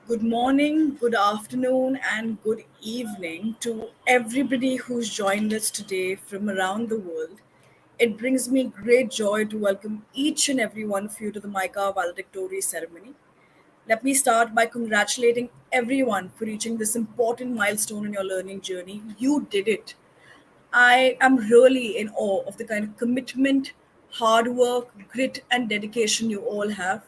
Good morning, good afternoon, and good evening to everybody who's joined us today from around the world. It brings me great joy to welcome each and every one of you to the MICA Valedictory ceremony. Let me start by congratulating everyone for reaching this important milestone in your learning journey. You did it. I am really in awe of the kind of commitment, hard work, grit, and dedication you all have.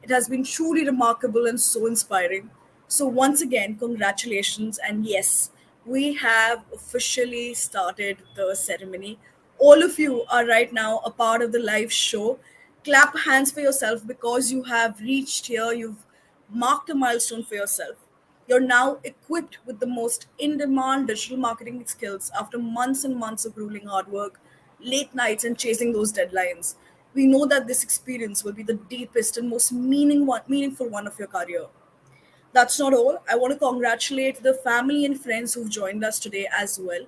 It has been truly remarkable and so inspiring. So, once again, congratulations. And yes, we have officially started the ceremony. All of you are right now a part of the live show. Clap hands for yourself because you have reached here, you've marked a milestone for yourself. You're now equipped with the most in demand digital marketing skills after months and months of grueling hard work, late nights, and chasing those deadlines. We know that this experience will be the deepest and most meaningful one of your career. That's not all. I want to congratulate the family and friends who've joined us today as well.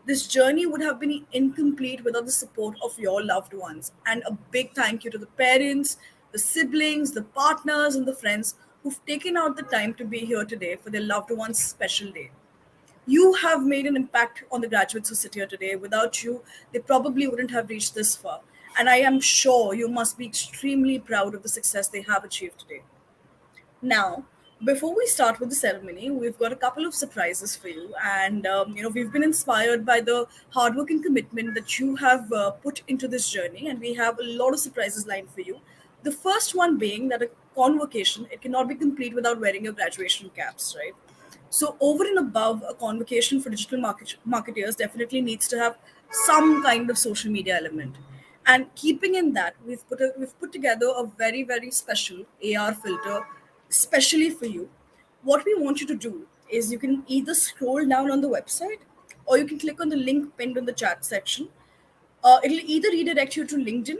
This journey would have been incomplete without the support of your loved ones. And a big thank you to the parents, the siblings, the partners, and the friends who've taken out the time to be here today for their loved one's special day. You have made an impact on the graduates who sit here today. Without you, they probably wouldn't have reached this far. And I am sure you must be extremely proud of the success they have achieved today. Now, before we start with the ceremony, we've got a couple of surprises for you, and we've been inspired by the hard work and commitment that you have put into this journey, and we have a lot of surprises lined for you. The first one being that a convocation it cannot be complete without wearing your graduation caps, right? So over and above a convocation for digital marketers definitely needs to have some kind of social media element. And keeping in that, we've put together a very special AR filter, especially for you. What we want you to do is you can either scroll down on the website or you can click on the link pinned in the chat section. It'll either redirect you to LinkedIn,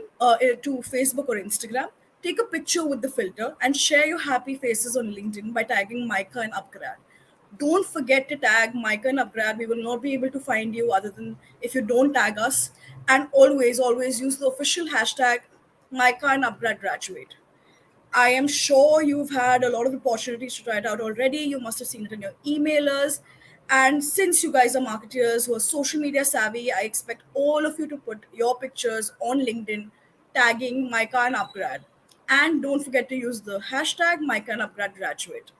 to Facebook or Instagram. Take a picture with the filter and share your happy faces on LinkedIn by tagging MICA and upGrad. Don't forget to tag MICA and upGrad. We will not be able to find you other than if you don't tag us. And always use the official hashtag MICA and upGrad graduate. I am sure you've had a lot of opportunities to try it out already. You must have seen it in your emailers. And since you guys are marketers who are social media savvy, I expect all of you to put your pictures on LinkedIn, tagging MICA and upGrad. And don't forget to use the hashtag MICA and upGrad graduate.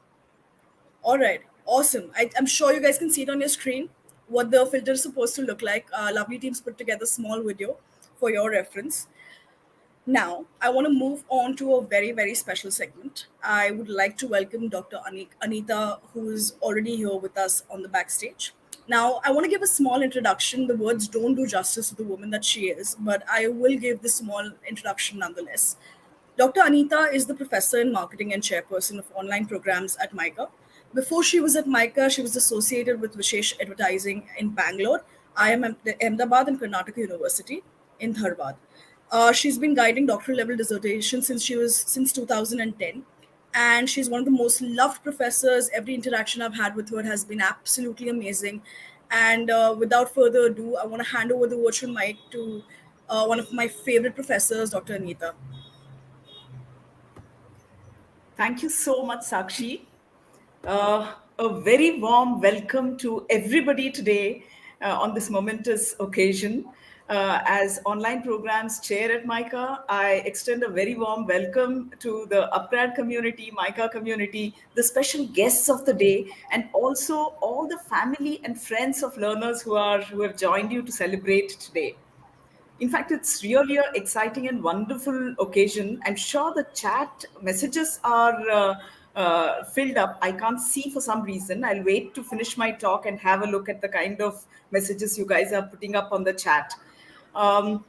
All right, awesome. I'm sure you guys can see it on your screen what the filter is supposed to look like. Lovely teams put together a small video for your reference. Now, I want to move on to a very special segment. I would like to welcome Dr. Anita, who is already here with us on the backstage. Now, I want to give a small introduction. The words don't do justice to the woman that she is, but I will give this small introduction nonetheless. Dr. Anita is the professor in marketing and chairperson of online programs at MICA. Before she was at MICA, she was associated with Vishesh Advertising in Bangalore, IIM Ahmedabad, and Karnataka University in Dharwad. She's been guiding doctoral level dissertation since 2010, and she's one of the most loved professors. Every interaction I've had with her has been absolutely amazing. And without further ado, I want to hand over the virtual mic to one of my favorite professors, Dr. Anita. Thank you so much, Sakshi. A very warm welcome to everybody today on this momentous occasion. As online programs chair at MICA, I extend a very warm welcome to the upGrad community, MICA community, the special guests of the day, and also all the family and friends of learners who have joined you to celebrate today. In fact, it's really an exciting and wonderful occasion. I'm sure the chat messages are filled up. I can't see for some reason. I'll wait to finish my talk and have a look at the kind of messages you guys are putting up on the chat. Um,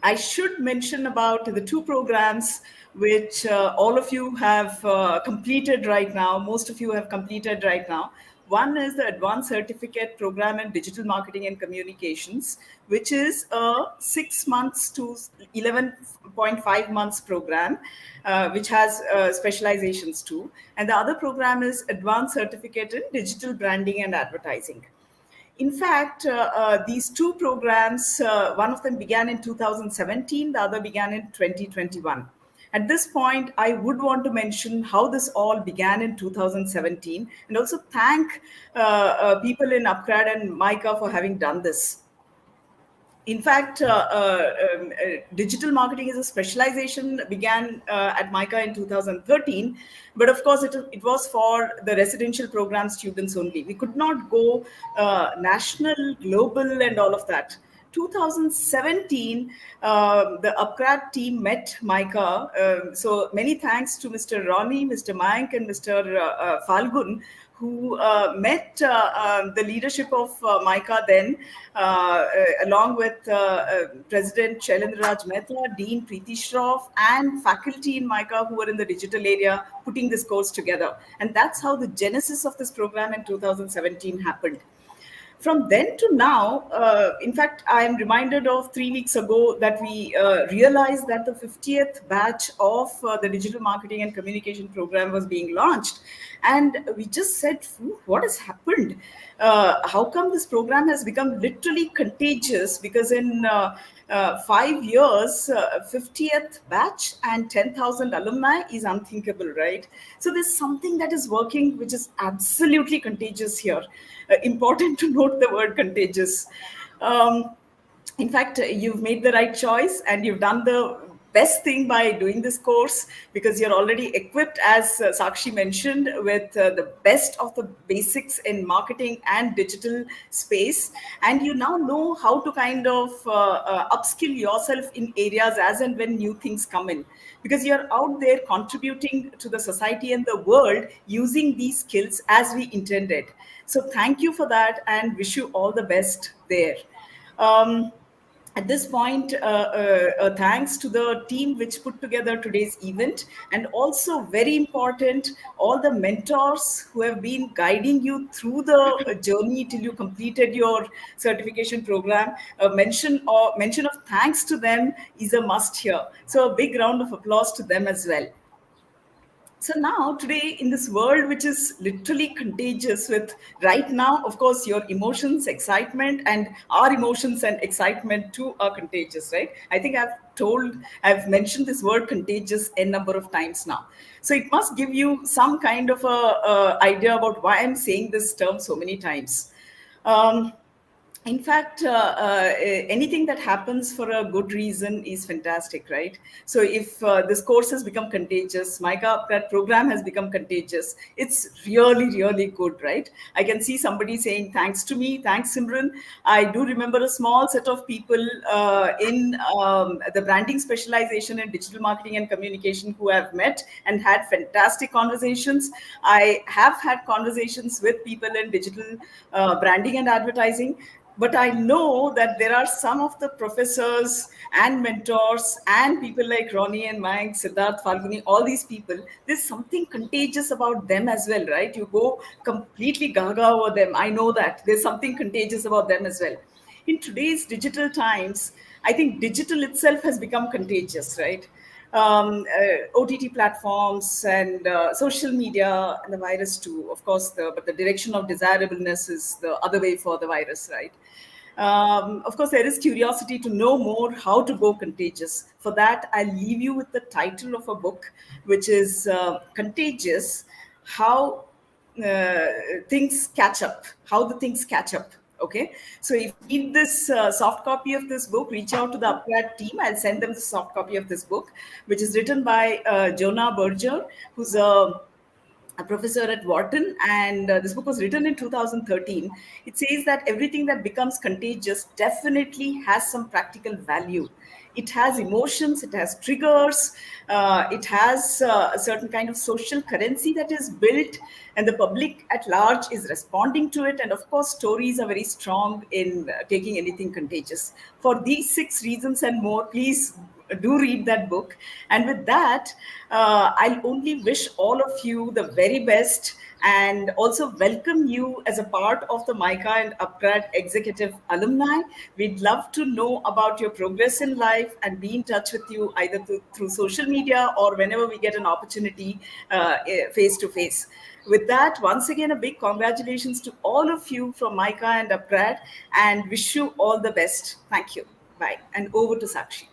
I should mention about the two programs which all of you have completed right now. Most of you have completed right now. One is the Advanced Certificate Program in Digital Marketing and Communications, which is a 6 months to 11.5 months program, which has specializations too. And the other program is Advanced Certificate in Digital Branding and Advertising. In fact, these two programs, one of them began in 2017, the other began in 2021. At this point, I would want to mention how this all began in 2017, and also thank people in upGrad and MICA for having done this. In fact, digital marketing as a specialization began at MICA in 2013, but of course, it was for the residential program students only. We could not go national, global, and all of that. 2017, the upGrad team met MICA. So many thanks to Mr. Ronnie, Mr. Mayank, and Mr. Falgun, who met the leadership of MICA then, along with President Shailendraraj Mehta, Dean Preeti Shroff, and faculty in MICA who were in the digital area putting this course together. And that's how the genesis of this program in 2017 happened. From then to now, in fact, I am reminded of 3 weeks ago that we realized that the 50th batch of the digital marketing and communication program was being launched. And we just said, what has happened? How come this program has become literally contagious? Because in 5 years, 50th batch and 10,000 alumni is unthinkable, right? So there's something that is working, which is absolutely contagious here. Important to note the word contagious. In fact, you've made the right choice and you've done the best thing by doing this course, because you're already equipped, as Sakshi mentioned, with the best of the basics in marketing and digital space. And you now know how to kind of upskill yourself in areas as and when new things come in, because you're out there contributing to the society and the world using these skills as we intended. So thank you for that and wish you all the best there. At this point, thanks to the team which put together today's event, and also very important, all the mentors who have been guiding you through the journey till you completed your certification program. Mention of thanks to them is a must here. So a big round of applause to them as well. So now, today, in this world which is literally contagious with, right now, of course, your emotions, excitement, and our emotions and excitement too are contagious, right? I think I've mentioned this word contagious a number of times now. So it must give you some kind of a idea about why I'm saying this term so many times. In fact, anything that happens for a good reason is fantastic, right? So if this course has become contagious, MICA upGrad program has become contagious, it's really, really good, right? I can see somebody saying thanks to me, thanks Simran. I do remember a small set of people in the branding specialization in digital marketing and communication who have met and had fantastic conversations. I have had conversations with people in digital branding and advertising. But I know that there are some of the professors and mentors and people like Ronnie and Mike, Siddharth, Falguni, all these people, there's something contagious about them as well, right? You go completely gaga over them. I know that. There's something contagious about them as well. In today's digital times, I think digital itself has become contagious, right? OTT platforms and social media and the virus too. Of course, but the direction of desirableness is the other way for the virus, right? Of course, there is curiosity to know more how to go contagious. For that, I'll leave you with the title of a book, which is Contagious: How Things Catch Up. How the Things Catch Up. Okay, so if you need this soft copy of this book, reach out to the upGrad team. I'll send them the soft copy of this book, which is written by Jonah Berger, who's a professor at Wharton, and this book was written in 2013. It says that everything that becomes contagious definitely has some practical value. It has emotions, it has triggers, it has a certain kind of social currency that is built, and the public at large is responding to it. And of course, stories are very strong in taking anything contagious. For these 6 reasons and more, please do read that book. And with that, I'll only wish all of you the very best, and also welcome you as a part of the MICA and upGrad executive alumni. We'd love to know about your progress in life and be in touch with you either through social media or whenever we get an opportunity face to face. With that, once again, a big congratulations to all of you from MICA and upGrad, and wish you all the best. Thank you. Bye. And over to Sakshi.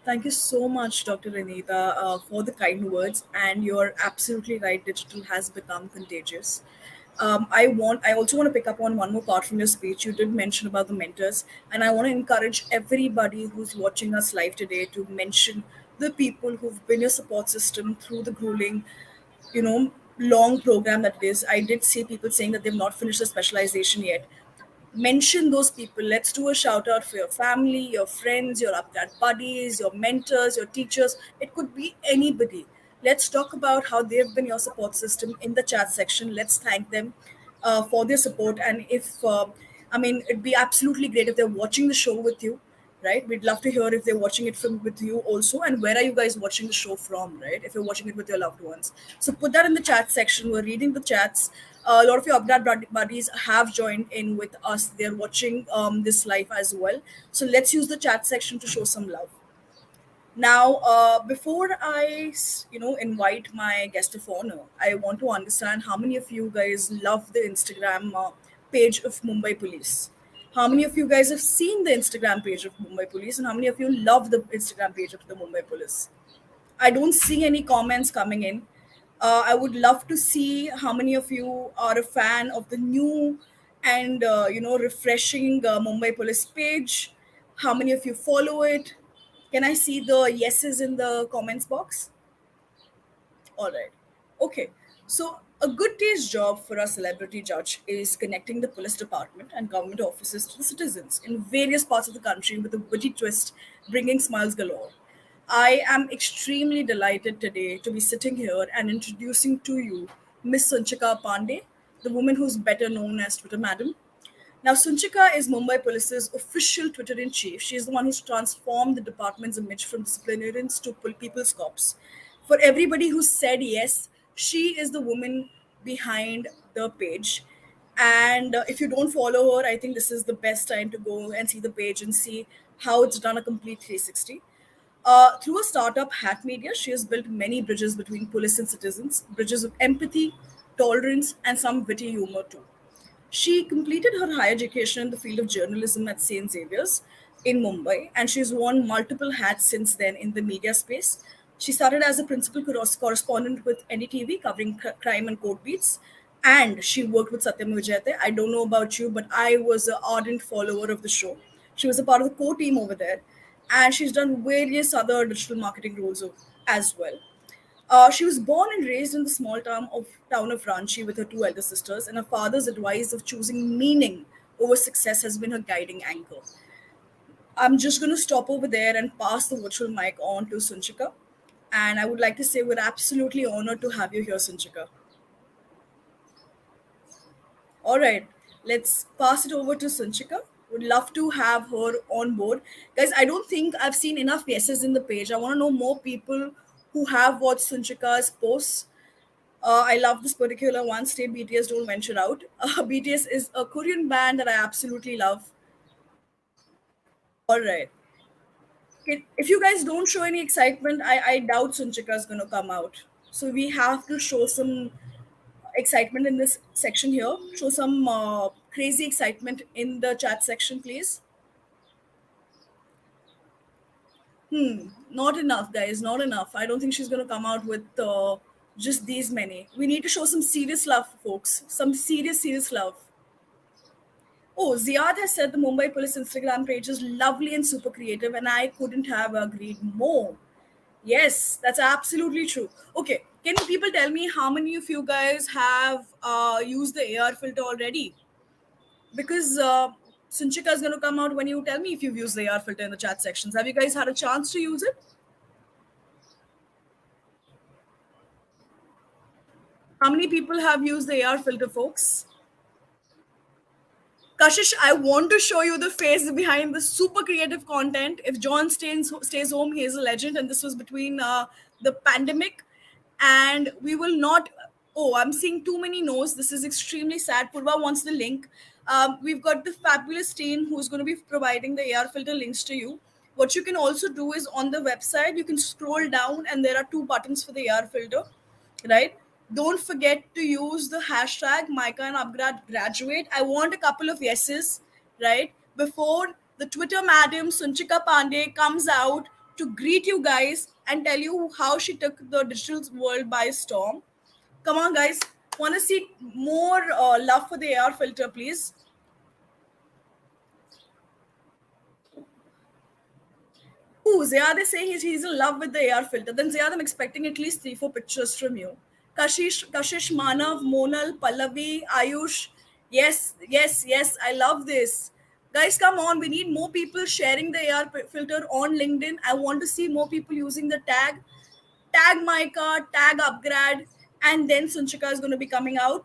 Thank you so much, Dr. Renita, for the kind words. And you're absolutely right. Digital has become contagious. I also want to pick up on one more part from your speech. You did mention about the mentors, and I want to encourage everybody who's watching us live today to mention the people who've been your support system through the grueling, long program that it is. I did see people saying that they've not finished the specialization yet. Mention those people. Let's do a shout out for your family, your friends, your upgrad buddies, your mentors, your teachers. It could be anybody. Let's talk about how they've been your support system in the chat section. Let's thank them for their support. And if I mean, it'd be absolutely great if they're watching the show with you, right? We'd love to hear if they're watching it from with you also, and where are you guys watching the show from, right? If you're watching it with your loved ones, so put that in the chat section. We're reading the chats. A lot of your upgrad buddies have joined in with us. They're watching this live as well. So let's use the chat section to show some love. Now, before I invite my guest of honor, I want to understand how many of you guys love the Instagram page of Mumbai Police. How many of you guys have seen the Instagram page of Mumbai Police, and how many of you love the Instagram page of the Mumbai Police? I don't see any comments coming in. I would love to see how many of you are a fan of the new and refreshing Mumbai Police page. How many of you follow it? Can I see the yeses in the comments box? All right. Okay. So, a good day's job for a celebrity judge is connecting the police department and government offices to the citizens in various parts of the country with a witty twist, bringing smiles galore. I am extremely delighted today to be sitting here and introducing to you Miss Sanchika Pandey, the woman who's better known as Twitter Madam. Now, Sunchika is Mumbai Police's official Twitter in chief. She is the one who's transformed the department's image from disciplinarians to people's cops. For everybody who said yes, she is the woman behind the page. And if you don't follow her, I think this is the best time to go and see the page and see how it's done a complete 360. Through a startup, Hat Media, she has built many bridges between police and citizens, bridges of empathy, tolerance, and some witty humor too. She completed her higher education in the field of journalism at St. Xavier's in Mumbai, and she's worn multiple hats since then in the media space. She started as a principal correspondent with NDTV covering crime and court beats, and she worked with Satyam Vijayate. I don't know about you, but I was an ardent follower of the show. She was a part of the core team over there, and she's done various other digital marketing roles as well. She was born and raised in the small town of Ranchi with her two elder sisters, and her father's advice of choosing meaning over success has been her guiding anchor. I'm just going to stop over there and pass the virtual mic on to Sunchika. And I would like to say we're absolutely honored to have you here, Sunchika. All right, let's pass it over to Sunchika. Would love to have her on board. Guys, I don't think I've seen enough yeses in the page. I want to know more people who have watched Sunchika's posts. I love this particular one. Stay BTS, don't venture out. BTS is a Korean band that I absolutely love. All right. If you guys don't show any excitement, I doubt Sunchika is going to come out. So we have to show some excitement in this section here. Show some crazy excitement in the chat section, please. Not enough, guys. Not enough. I don't think she's going to come out with just these many. We need to show some serious love, folks. Some serious, serious love. Oh, Ziad has said the Mumbai Police Instagram page is lovely and super creative, and I couldn't have agreed more. Yes, that's absolutely true. Okay, can you people tell me how many of you guys have used the AR filter already? Because Sunchika is going to come out when you tell me if you've used the AR filter in the chat sections. Have you guys had a chance to use it? How many people have used the AR filter, folks? Kashish, I want to show you the face behind the super creative content. If John stays home, he is a legend, and this was between the pandemic, and we will not. Oh, I'm seeing too many no's. This is extremely sad. Purva wants the link. We've got the fabulous team who's going to be providing the AR filter links to you. What you can also do is on the website, you can scroll down, and there are two buttons for the AR filter, right? Don't forget to use the hashtag MICA and upgrad graduate. I want a couple of yeses, right? Before the Twitter madam Sunchika Pandey comes out to greet you guys and tell you how she took the digital world by storm. Come on, guys. Want to see more love for the AR filter, please? Ooh, Ziad is saying he's in love with the AR filter. Then Ziad, I'm expecting at least 3, 4 pictures from you. Kashish, Manav, Monal, Pallavi, Ayush. Yes, yes, yes. I love this. Guys, come on. We need more people sharing the AR filter on LinkedIn. I want to see more people using the tag MICA, tag upGrad, and then Sunchika is going to be coming out.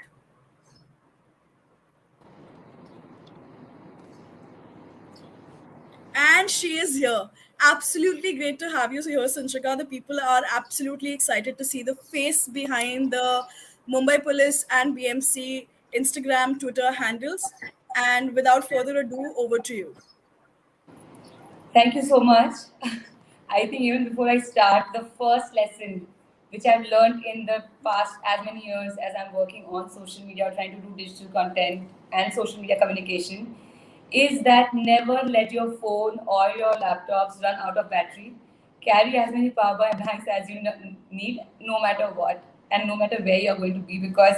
And she is here. Absolutely great to have you here, Sanchika. The people are absolutely excited to see the face behind the Mumbai Police and BMC Instagram, Twitter handles. And without further ado, over to you. Thank you so much. I think even before I start, the first lesson which I've learned in the past as many years as I'm working on social media or trying to do digital content and social media communication is that never let your phone or your laptops run out of battery. Carry as many power banks as you need, no matter what, and no matter where you're going to be, because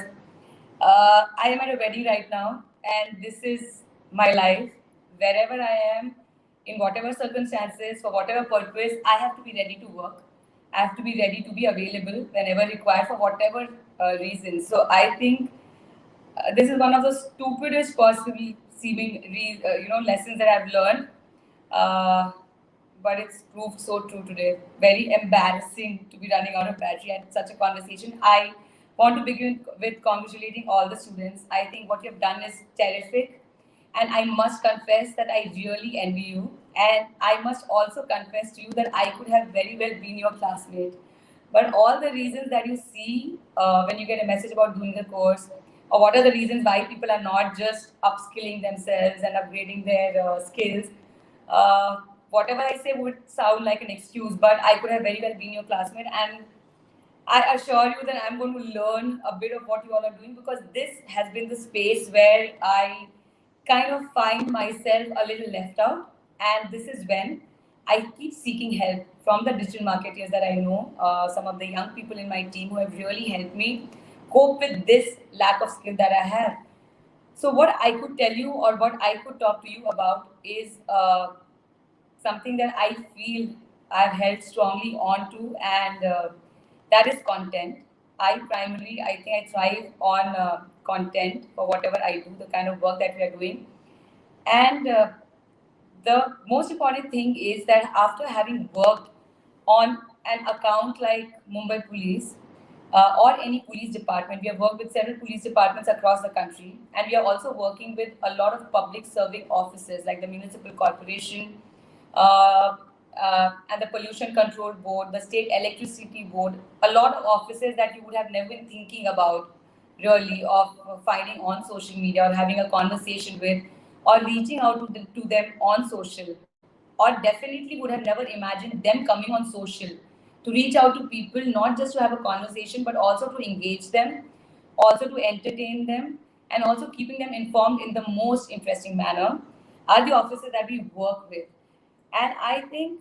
I am at a wedding right now, and this is my life. Wherever I am, in whatever circumstances, for whatever purpose, I have to be ready to work. I have to be ready to be available whenever required for whatever reason. So I think this is one of the stupidest possible seeming lessons that I've learned. Uh, but it's proved so true today. Very embarrassing to be running out of battery at such a conversation. I want to begin with congratulating all the students. I think what you've done is terrific. And I must confess that I really envy you. And I must also confess to you that I could have very well been your classmate. But all the reasons that you see when you get a message about doing the course, or what are the reasons why people are not just upskilling themselves and upgrading their skills, uh, whatever I say would sound like an excuse, but I could have very well been your classmate. And I assure you that I'm going to learn a bit of what you all are doing, because this has been the space where I kind of find myself a little left out. And this is when I keep seeking help from the digital marketers that I know, some of the young people in my team who have really helped me cope with this lack of skill that I have. So, what I could tell you or what I could talk to you about is something that I feel I've held strongly on to, and that is content. I think I thrive on content for whatever I do, the kind of work that we are doing. And the most important thing is that after having worked on an account like Mumbai Police or any police department, we have worked with several police departments across the country, and we are also working with a lot of public serving offices like the municipal corporation, uh, and the pollution control board, the state electricity board, a lot of offices that you would have never been thinking about really of finding on social media or having a conversation with or reaching out to them on social, or definitely would have never imagined them coming on social to reach out to people, not just to have a conversation but also to engage them, also to entertain them, and also keeping them informed in the most interesting manner, are the offices that we work with. And I think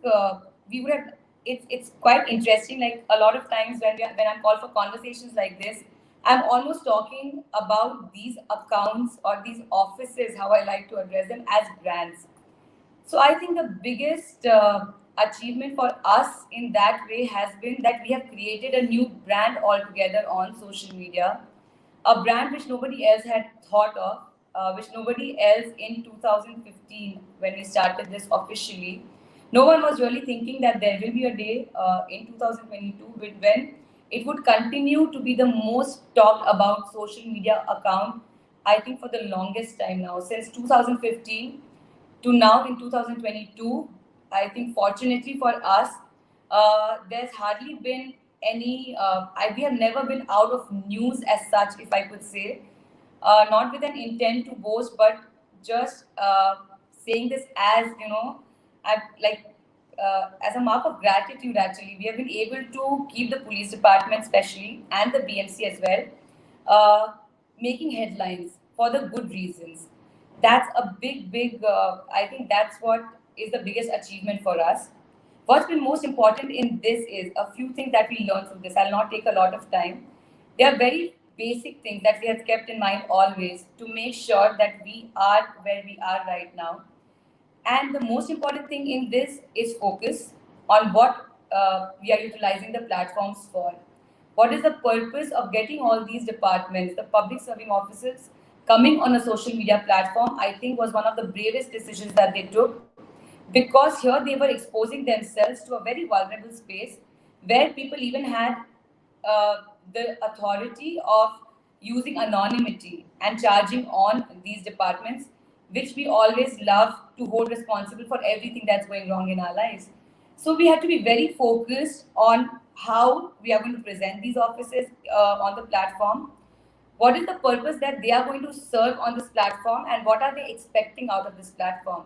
we would have. It's quite interesting. Like a lot of times when I'm called for conversations like this, I'm almost talking about these accounts or these offices, how I like to address them, as brands. So I think the biggest achievement for us in that way has been that we have created a new brand altogether on social media, a brand which nobody else had thought of, which nobody else in 2015 when we started this officially. No one was really thinking that there will be a day in 2022 when it would continue to be the most talked about social media account. I think for the longest time now, since 2015 to now in 2022, I think fortunately for us, there's hardly been any, we have never been out of news as such, if I could say, not with an intent to boast, but just saying this as, like, as a mark of gratitude, actually, we have been able to keep the police department, especially, and the BMC as well, uh, making headlines for the good reasons. That's a I think that's what is the biggest achievement for us. What's been most important in this is a few things that we learned from this. I'll not take a lot of time. They are very basic things that we have kept in mind always to make sure that we are where we are right now. And the most important thing in this is focus on what we are utilizing the platforms for. What is the purpose of getting all these departments, the public serving officers, coming on a social media platform? I think was one of the bravest decisions that they took, because here they were exposing themselves to a very vulnerable space where people even had uh, the authority of using anonymity and charging on these departments, which we always love to hold responsible for everything that's going wrong in our lives. So we have to be very focused on how we are going to present these offices on the platform. What is the purpose that they are going to serve on this platform, and what are they expecting out of this platform?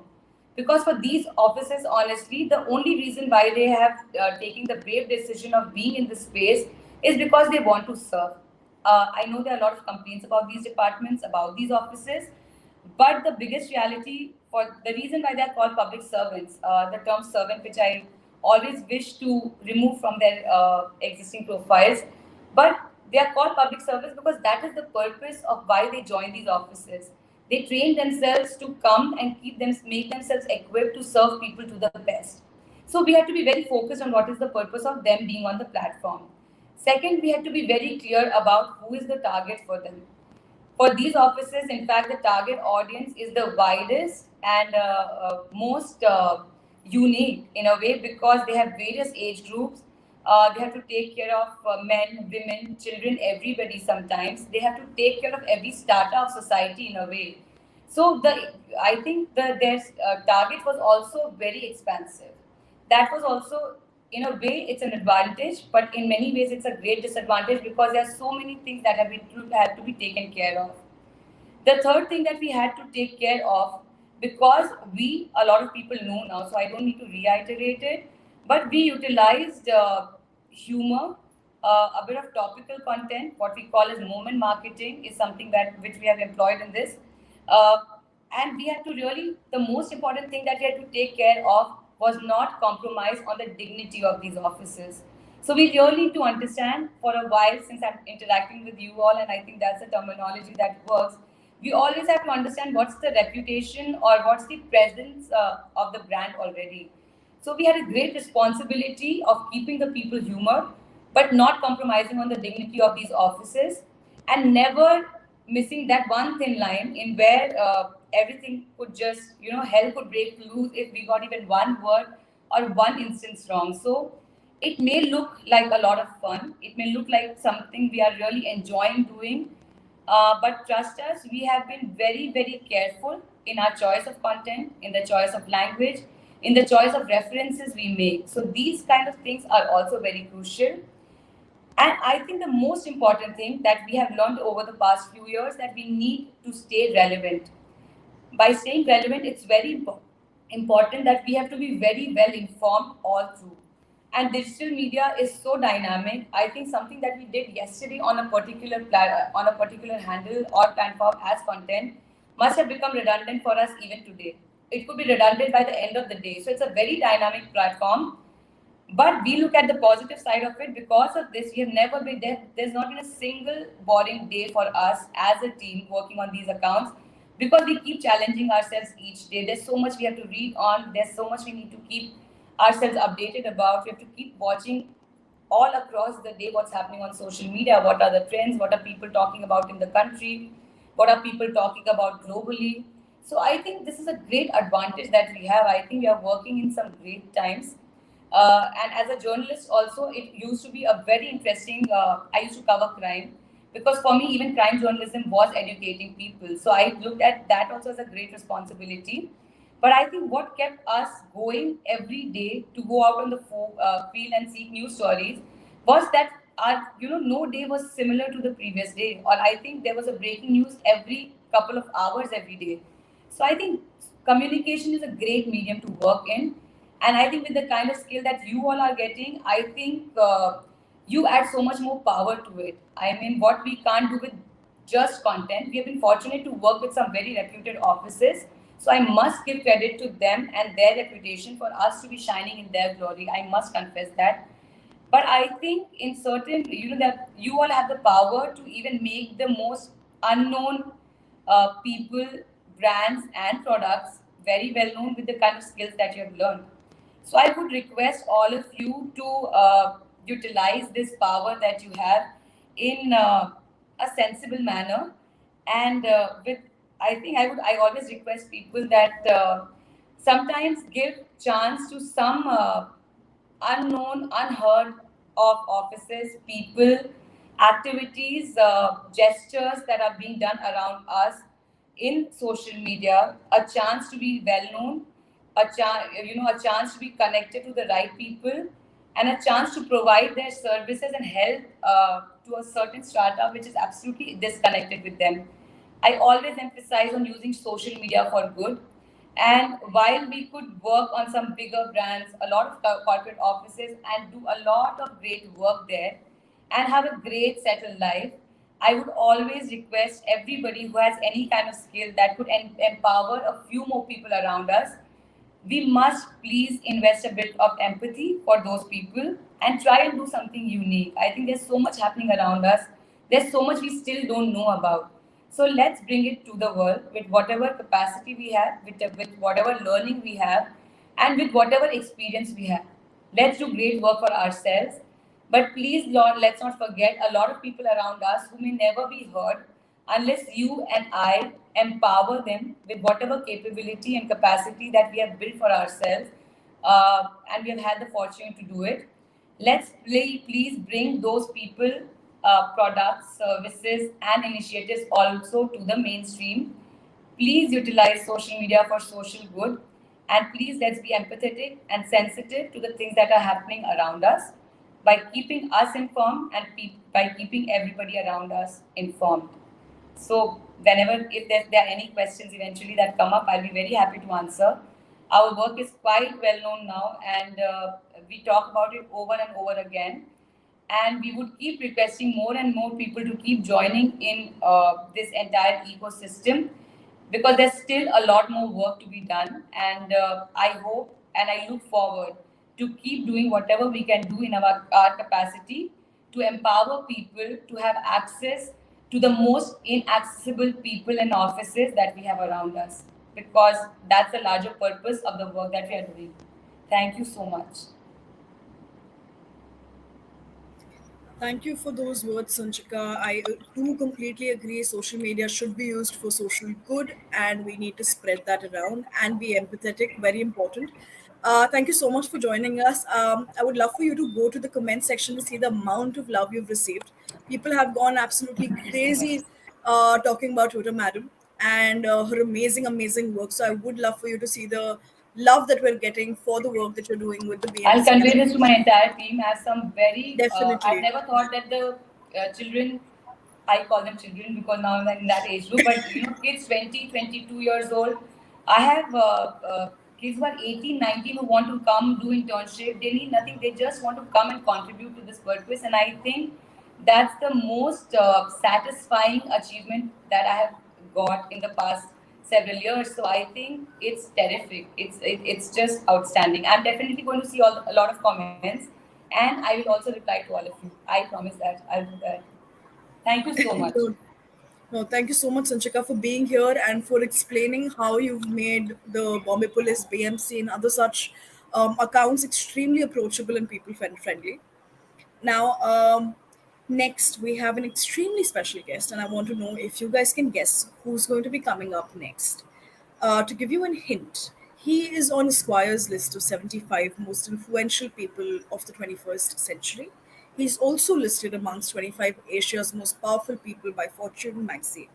Because for these offices, honestly, the only reason why they have taken the brave decision of being in this space is because they want to serve. I know there are a lot of complaints about these departments, about these offices, but the biggest reality, for the reason why they are called public servants, the term servant, which I always wish to remove from their existing profiles, but they are called public service because that is the purpose of why they join these offices. They train themselves to come and make themselves equipped to serve people to the best. So we have to be very focused on what is the purpose of them being on the platform. Second, we have to be very clear about who is the target for them. For these offices, in fact, the target audience is the widest and most unique in a way, because they have various age groups. They have to take care of men, women, children, everybody sometimes. They have to take care of every strata of society in a way. So I think their target was also very expansive. That was also, in a way, it's an advantage, but in many ways it's a great disadvantage because there are so many things that have to be taken care of. The third thing that we had to take care of, because a lot of people know now, so I don't need to reiterate it, but we utilized humor, a bit of topical content, what we call as moment marketing is something that which we have employed in this. Uh, and we had to really, the most important thing that we had to take care of was not compromise on the dignity of these offices. So we really need to understand, for a while, since I'm interacting with you all, and I think that's the terminology that works, we always have to understand what's the reputation or what's the presence of the brand already. So we had a great responsibility of keeping the people humored, but not compromising on the dignity of these offices, and never missing that one thin line in where everything could just, hell could break loose if we got even one word or one instance wrong. So it may look like a lot of fun. It may look like something we are really enjoying doing, but trust us, we have been very, very careful in our choice of content, in the choice of language, in the choice of references we make. So these kind of things are also very crucial. And I think the most important thing that we have learned over the past few years, that we need to stay relevant. By staying relevant, it's very important that we have to be very well informed all through. And digital media is so dynamic. I think something that we did yesterday on a on a particular handle or platform as content must have become redundant for us even today. It could be redundant by the end of the day. So it's a very dynamic platform, but we look at the positive side of it. Because of this, we have never been there. There's not been a single boring day for us as a team working on these accounts, because we keep challenging ourselves each day. There's so much we have to read on. There's so much we need to keep ourselves updated about. We have to keep watching all across the day what's happening on social media. What are the trends? What are people talking about in the country? What are people talking about globally? So I think this is a great advantage that we have. I think we are working in some great times. And as a journalist, also, it used to be a very interesting. I used to cover crime, because for me, even crime journalism was educating people. So I looked at that also as a great responsibility. But I think what kept us going every day to go out on the field and seek news stories was that our, no day was similar to the previous day. Or I think there was a breaking news every couple of hours every day. So I think communication is a great medium to work in. And I think with the kind of skill that you all are getting, I think you add so much more power to it. I mean, what we can't do with just content. We have been fortunate to work with some very reputed offices. So I must give credit to them and their reputation for us to be shining in their glory. I must confess that. But I think in certain, that you all have the power to even make the most unknown people, brands, and products very well known with the kind of skills that you have learned. So I would request all of you to utilize this power that you have in a sensible manner, and with I think I always request people that sometimes give chance to some unknown, unheard of offices, people, activities, gestures that are being done around us in social media, a chance to be well known, a chance to be connected to the right people, and a chance to provide their services and help to a certain startup which is absolutely disconnected with them. I always emphasize on using social media for good. And while we could work on some bigger brands, a lot of corporate offices, and do a lot of great work there and have a great settled life, I would always request everybody who has any kind of skill that could empower a few more people around us, we must please invest a bit of empathy for those people and try and do something unique. I think there's so much happening around us. There's so much we still don't know about. So let's bring it to the world with whatever capacity we have, with whatever learning we have, and with whatever experience we have. Let's do great work for ourselves. But please, Lord, let's not forget a lot of people around us who may never be heard unless you and I empower them with whatever capability and capacity that we have built for ourselves, and we have had the fortune to do it. Let's please bring those people, products, services, and initiatives also to the mainstream. Please utilize social media for social good. And please let's be empathetic and sensitive to the things that are happening around us by keeping us informed and by keeping everybody around us informed. So whenever if there are any questions eventually that come up, I'll be very happy to answer. Our work is quite well known now, and we talk about it over and over again. And we would keep requesting more and more people to keep joining in this entire ecosystem, because there's still a lot more work to be done. And I hope and I look forward to keep doing whatever we can do in our capacity to empower people to have access to the most inaccessible people and offices that we have around us, because that's the larger purpose of the work that we are doing. Thank you so much. Thank you for those words, Sanchika. I do completely agree. Social media should be used for social good, and we need to spread that around and be empathetic. Very important. Thank you so much for joining us. I would love for you to go to the comment section to see the amount of love you've received. People have gone absolutely Thank you so much. crazy talking about Twitter Madam and her amazing, amazing work. So I would love for you to see the love that we're getting for the work that you're doing with the I'll BMC. convey this to my entire team as some very. I've Definitely. never thought that the children, I call them children because now I'm in that age group, but kids 20, 22 years old. I have kids who are 18, 19 who want to come do internship. They need nothing. They just want to come and contribute to this purpose. And I think that's the most satisfying achievement that I have got in the past several years. So I think it's terrific. It's just outstanding. I'm definitely going to see a lot of comments, and I will also reply to all of you. I promise that I'll do that. Thank you so much. No, no, thank you so much, Sanchika, for being here and for explaining how you've made the Bombay Police, BMC, and other such accounts extremely approachable and people friendly. Now, next, we have an extremely special guest, and I want to know if you guys can guess who's going to be coming up next. To give you a hint, he is on Esquire's list of 75 most influential people of the 21st century. He's also listed amongst 25 Asia's most powerful people by Fortune magazine.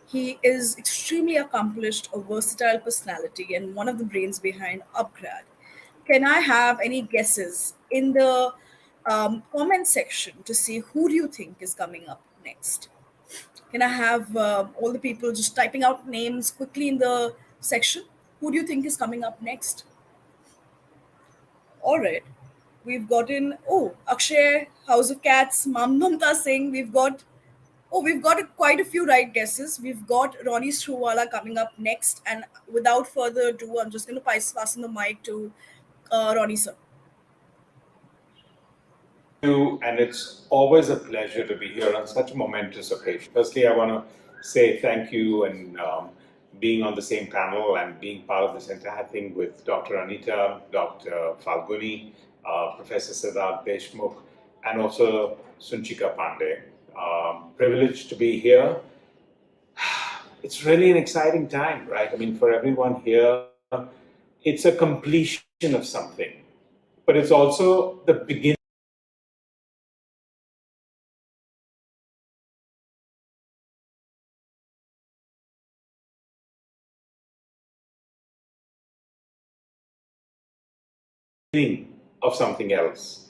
He is extremely accomplished, a versatile personality, and one of the brains behind upGrad. Can I have any guesses in the comment section to see who do you think is coming up next? Can I have all the people just typing out names quickly in the section? Who do you think is coming up next? All right. We've gotten, oh, Akshay, House of Cats, Mamta Singh. We've got, Oh, we've got quite a few right guesses. We've got Ronnie Struwala coming up next. And without further ado, I'm just going to pass on the mic to Ronnie, sir. You, and it's always a pleasure to be here on such a momentous occasion. Firstly, I want to say thank you and being on the same panel and being part of this entire thing with Dr. Anita, Dr. Falguni, Professor Siddharth Deshmukh, and also Sunchika Pandey. Privileged to be here. It's really an exciting time, right? I mean, for everyone here, it's a completion of something, but it's also the beginning of something else.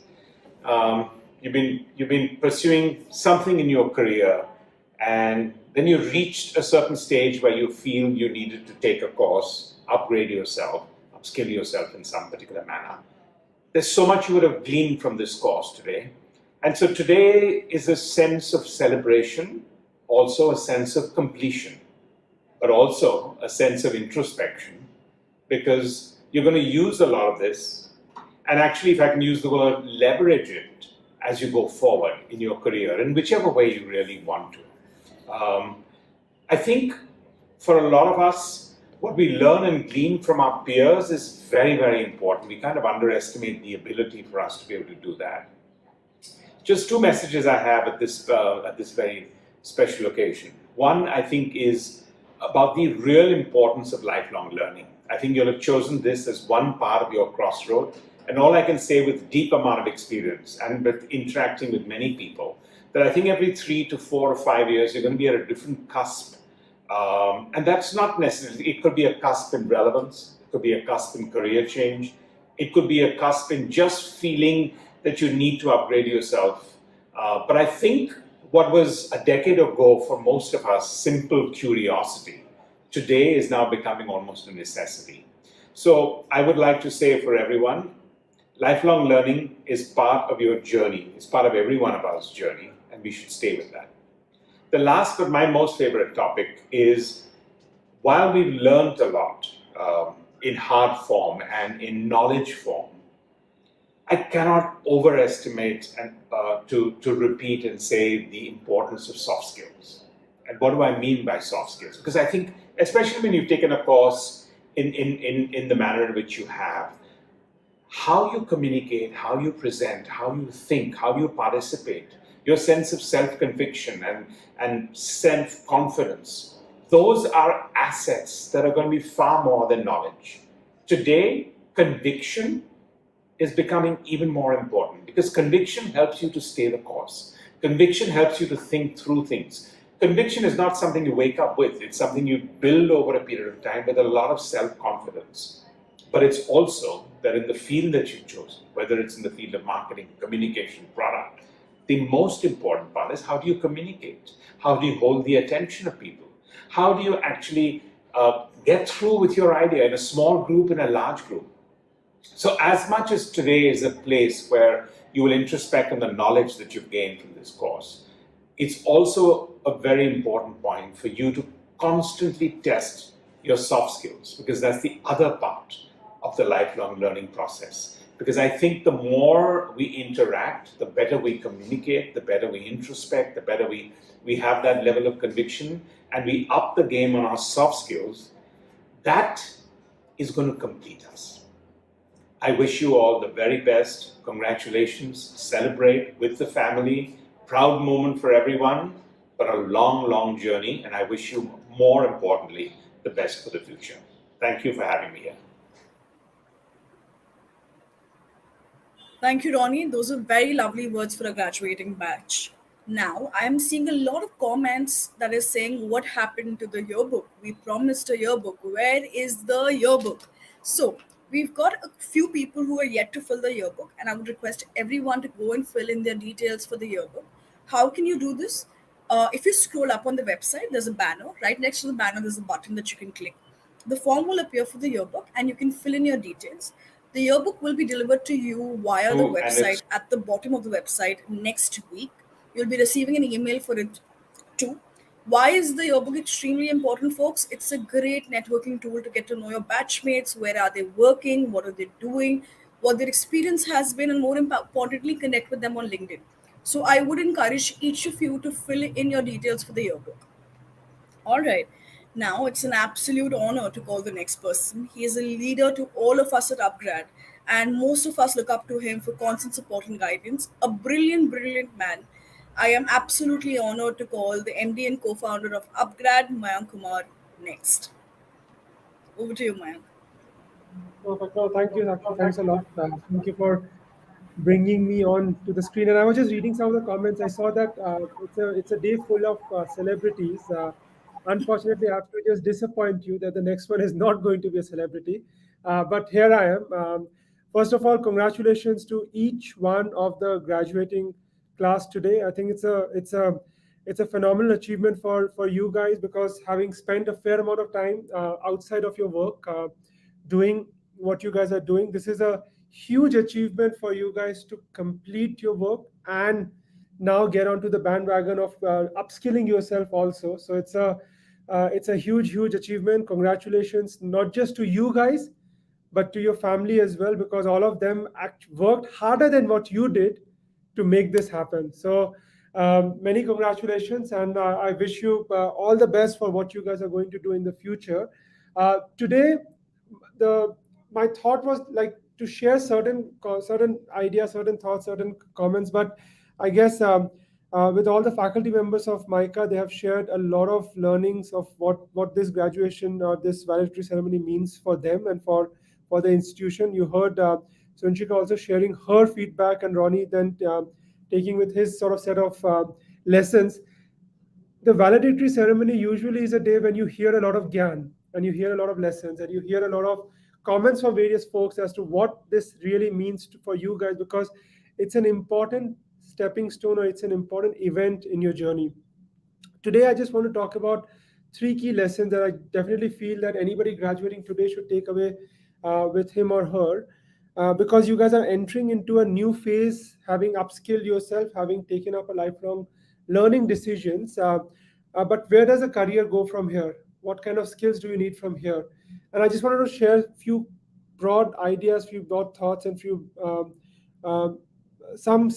You've been pursuing something in your career, and then you reached a certain stage where you feel you needed to take a course, upgrade yourself, upskill yourself in some particular manner. There's so much you would have gleaned from this course today. And so today is a sense of celebration, also a sense of completion, but also a sense of introspection, because you're going to use a lot of this. And actually, if I can use the word, leverage it as you go forward in your career, in whichever way you really want to. I think for a lot of us, what we learn and glean from our peers is very, very important. We kind of underestimate the ability for us to be able to do that. Just two messages I have at this very special occasion. One, I think, is about the real importance of lifelong learning. I think you'll have chosen this as one part of your crossroad. And all I can say with deep amount of experience and with interacting with many people, that I think every 3 to 4 or 5 years, you're going to be at a different cusp. And that's not necessarily, it could be a cusp in relevance, it could be a cusp in career change, it could be a cusp in just feeling that you need to upgrade yourself. But I think what was a decade ago for most of us simple curiosity, today is now becoming almost a necessity. So I would like to say for everyone, lifelong learning is part of your journey. It's part of every one of us' journey, and we should stay with that. The last but my most favorite topic is, while we've learned a lot in hard form and in knowledge form, I cannot overestimate and to repeat and say the importance of soft skills. And what do I mean by soft skills? Because I think, especially when you've taken a course in the manner in which you have, how you communicate, how you present, how you think, how you participate, your sense of self-conviction and self-confidence, those are assets that are going to be far more than knowledge. Today, conviction is becoming even more important, because conviction helps you to stay the course. Conviction helps you to think through things. Conviction is not something you wake up with. It's something you build over a period of time with a lot of self-confidence. But it's also that in the field that you've chosen, whether it's in the field of marketing, communication, product, the most important part is, how do you communicate? How do you hold the attention of people? How do you actually get through with your idea in a small group, in a large group? So as much as today is a place where you will introspect on the knowledge that you've gained from this course, it's also a very important point for you to constantly test your soft skills, because that's the other part of the lifelong learning process. Because I think the more we interact, the better we communicate, the better we introspect, the better we have that level of conviction, and we up the game on our soft skills, that is going to complete us. I wish you all the very best. Congratulations. Celebrate with the family. Proud moment for everyone, but a long, long journey. And I wish you, more importantly, the best for the future. Thank you for having me here. Thank you, Ronnie. Those are very lovely words for a graduating batch. Now, I am seeing a lot of comments that is saying, what happened to the yearbook? We promised a yearbook. Where is the yearbook? So, we've got a few people who are yet to fill the yearbook, and I would request everyone to go and fill in their details for the yearbook. How can you do this? If you scroll up on the website, there's a banner. Right next to the banner, there's a button that you can click. The form will appear for the yearbook, and you can fill in your details. The yearbook will be delivered to you via the website at the bottom of the website next week. You'll be receiving an email for it Two, why is the yearbook extremely important, folks? It's a great networking tool to get to know your batchmates. Where are they working? What are they doing? What their experience has been, and more importantly, connect with them on LinkedIn. So I would encourage each of you to fill in your details for the yearbook. All right. Now it's an absolute honor to call the next person. He is a leader to all of us at upGrad, and most of us look up to him for constant support and guidance. A brilliant, brilliant man. I am absolutely honored to call the MD and co-founder of upGrad, Mayank Kumar, next. Over to you, Mayank. Perfect. No, thank you, Sakshi. Thanks a lot. Thank you for bringing me on to the screen. And I was just reading some of the comments. I saw that it's a day full of celebrities. Unfortunately, I have to just disappoint you that the next one is not going to be a celebrity. But here I am. First of all, congratulations to each one of the graduating class today. I think it's a phenomenal achievement for you guys, because having spent a fair amount of time outside of your work, doing what you guys are doing, this is a huge achievement for you guys to complete your work and now get onto the bandwagon of upskilling yourself also. So it's a huge achievement. Congratulations, not just to you guys, but to your family as well, because all of them worked harder than what you did to make this happen. So many congratulations, and I wish you all the best for what you guys are going to do in the future. Today, the my thought was like to share certain ideas, certain thoughts, certain comments, but I guess with all the faculty members of MICA, they have shared a lot of learnings of what this graduation or this valedictory ceremony means for them and for the institution. You heard Sunchika also sharing her feedback, and Ronnie then taking with his sort of set of lessons. The valedictory ceremony usually is a day when you hear a lot of gyan and you hear a lot of lessons and you hear a lot of comments from various folks as to what this really means for you guys, because it's an important stepping stone, or it's an important event in your journey. Today, I just want to talk about three key lessons that I definitely feel that anybody graduating today should take away with him or her, because you guys are entering into a new phase, having upskilled yourself, having taken up a lifelong learning decisions. But where does a career go from here? What kind of skills do you need from here? And I just wanted to share a few broad ideas, few broad thoughts, and few um, some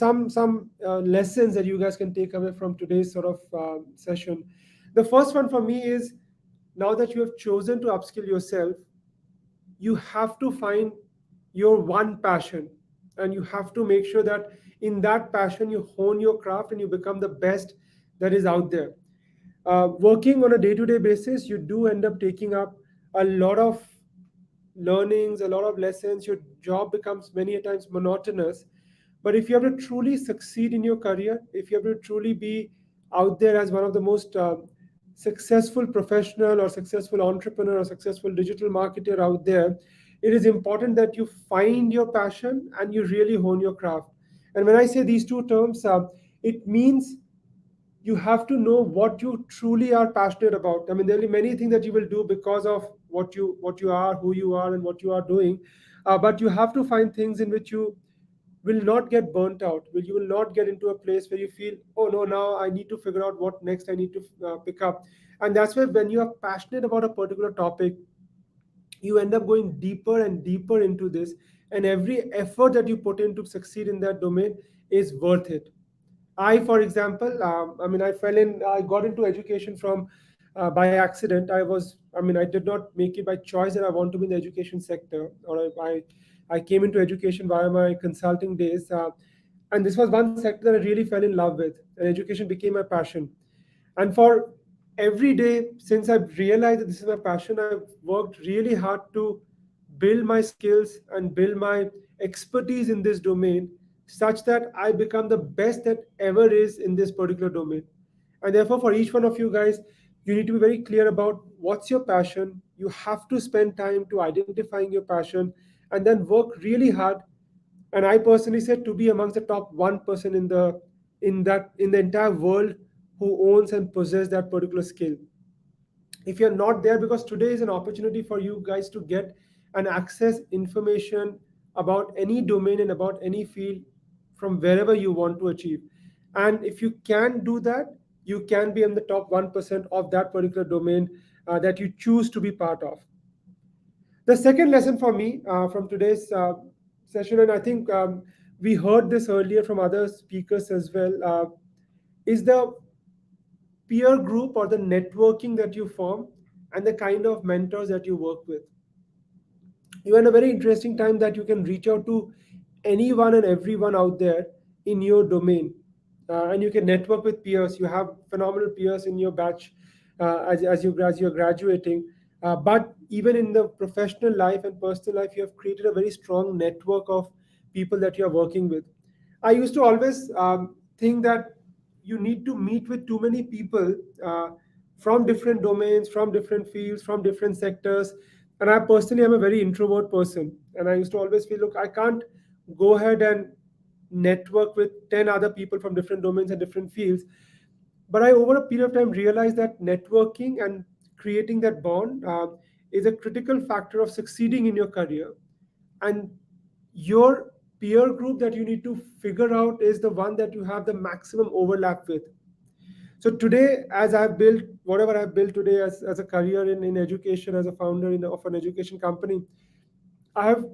lessons that you guys can take away from today's sort of session. The first one for me is, now that you have chosen to upskill yourself, you have to find your one passion, and you have to make sure that in that passion you hone your craft and you become the best that is out there. Working on a day-to-day basis, you do end up taking up a lot of learnings, a lot of lessons. Your job becomes many a times monotonous. But if you have to truly succeed in your career, if you have to truly be out there as one of the most successful professional or successful entrepreneur or successful digital marketer out there, it is important that you find your passion and you really hone your craft. And when I say these two terms, it means you have to know what you truly are passionate about. I mean, there will be many things that you will do because of what you are, who you are, and what you are doing. But you have to find things in which you will not get burnt out. You will not get into a place where you feel, oh no, now I need to figure out what next I need to pick up. And that's why when you are passionate about a particular topic, you end up going deeper and deeper into this, and every effort that you put in to succeed in that domain is worth it. I, for example, I got into education from by accident. I did not make it by choice that I want to be in the education sector, or I came into education via my consulting days, and this was one sector that I really fell in love with, and education became my passion. And for every day since I've realized that this is my passion, I've worked really hard to build my skills and build my expertise in this domain, such that I become the best that ever is in this particular domain. And therefore, for each one of you guys, you need to be very clear about what's your passion. You have to spend time to identifying your passion and then work really hard. And I personally said to be amongst the top 1% in the entire world who owns and possess that particular skill. If you're not there, because today is an opportunity for you guys to get and access information about any domain and about any field from wherever you want to achieve. And if you can do that, you can be in the top 1% of that particular domain that you choose to be part of. The second lesson for me from today's session, and I think we heard this earlier from other speakers as well, is the peer group or the networking that you form and the kind of mentors that you work with. You're in a very interesting time that you can reach out to anyone and everyone out there in your domain, and you can network with peers. You have phenomenal peers in your batch as you're graduating, but even in the professional life and personal life, you have created a very strong network of people that you're working with. I used to always think that you need to meet with too many people from different domains, from different fields, from different sectors. And I personally am a very introvert person. And I used to always feel, look, I can't go ahead and network with 10 other people from different domains and different fields. But I, over a period of time, realized that networking and creating that bond is a critical factor of succeeding in your career. And your peer group that you need to figure out is the one that you have the maximum overlap with. So today, as I've built whatever I've built today as a career in education, as a founder of an education company, I have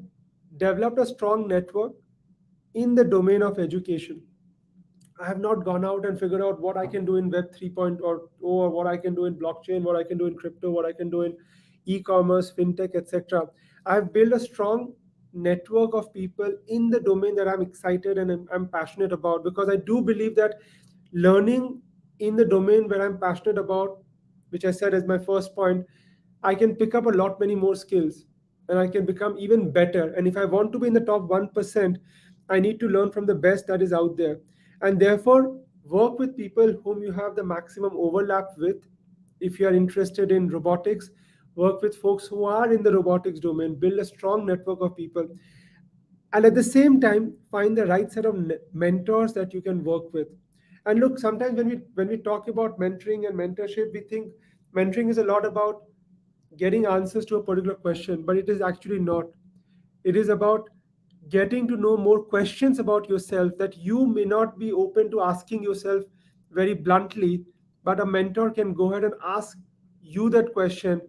developed a strong network in the domain of education. I have not gone out and figured out what I can do in Web 3.0 or what I can do in blockchain, what I can do in crypto, what I can do in e-commerce, fintech, etc. I have built a strong network of people in the domain that I'm excited and I'm passionate about, because I do believe that learning in the domain where I'm passionate about, which I said as my first point, I can pick up a lot many more skills and I can become even better. And if I want to be in the top 1%, I need to learn from the best that is out there. And therefore, work with people whom you have the maximum overlap with. If you are interested in robotics, work with folks who are in the robotics domain, build a strong network of people. And at the same time, find the right set of mentors that you can work with. And look, sometimes when we talk about mentoring and mentorship, we think mentoring is a lot about getting answers to a particular question, but it is actually not. It is about getting to know more questions about yourself that you may not be open to asking yourself very bluntly, but a mentor can go ahead and ask you that question,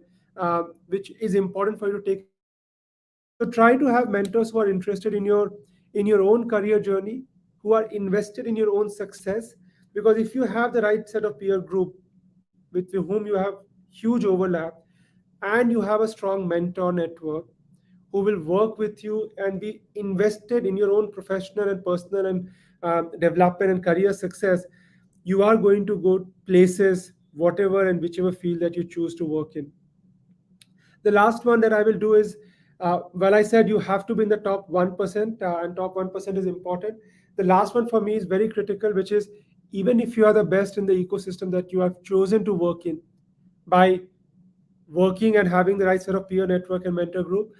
which is important for you to take a decision. So try to have mentors who are interested in your own career journey, who are invested in your own success. Because if you have the right set of peer group with whom you have huge overlap, and you have a strong mentor network who will work with you and be invested in your own professional and personal and development and career success, you are going to go places, whatever and whichever field that you choose to work in. The last one that I will do is, well, I said you have to be in the top 1%, and top 1% is important. The last one for me is very critical, which is, even if you are the best in the ecosystem that you have chosen to work in, by working and having the right set of peer network and mentor group,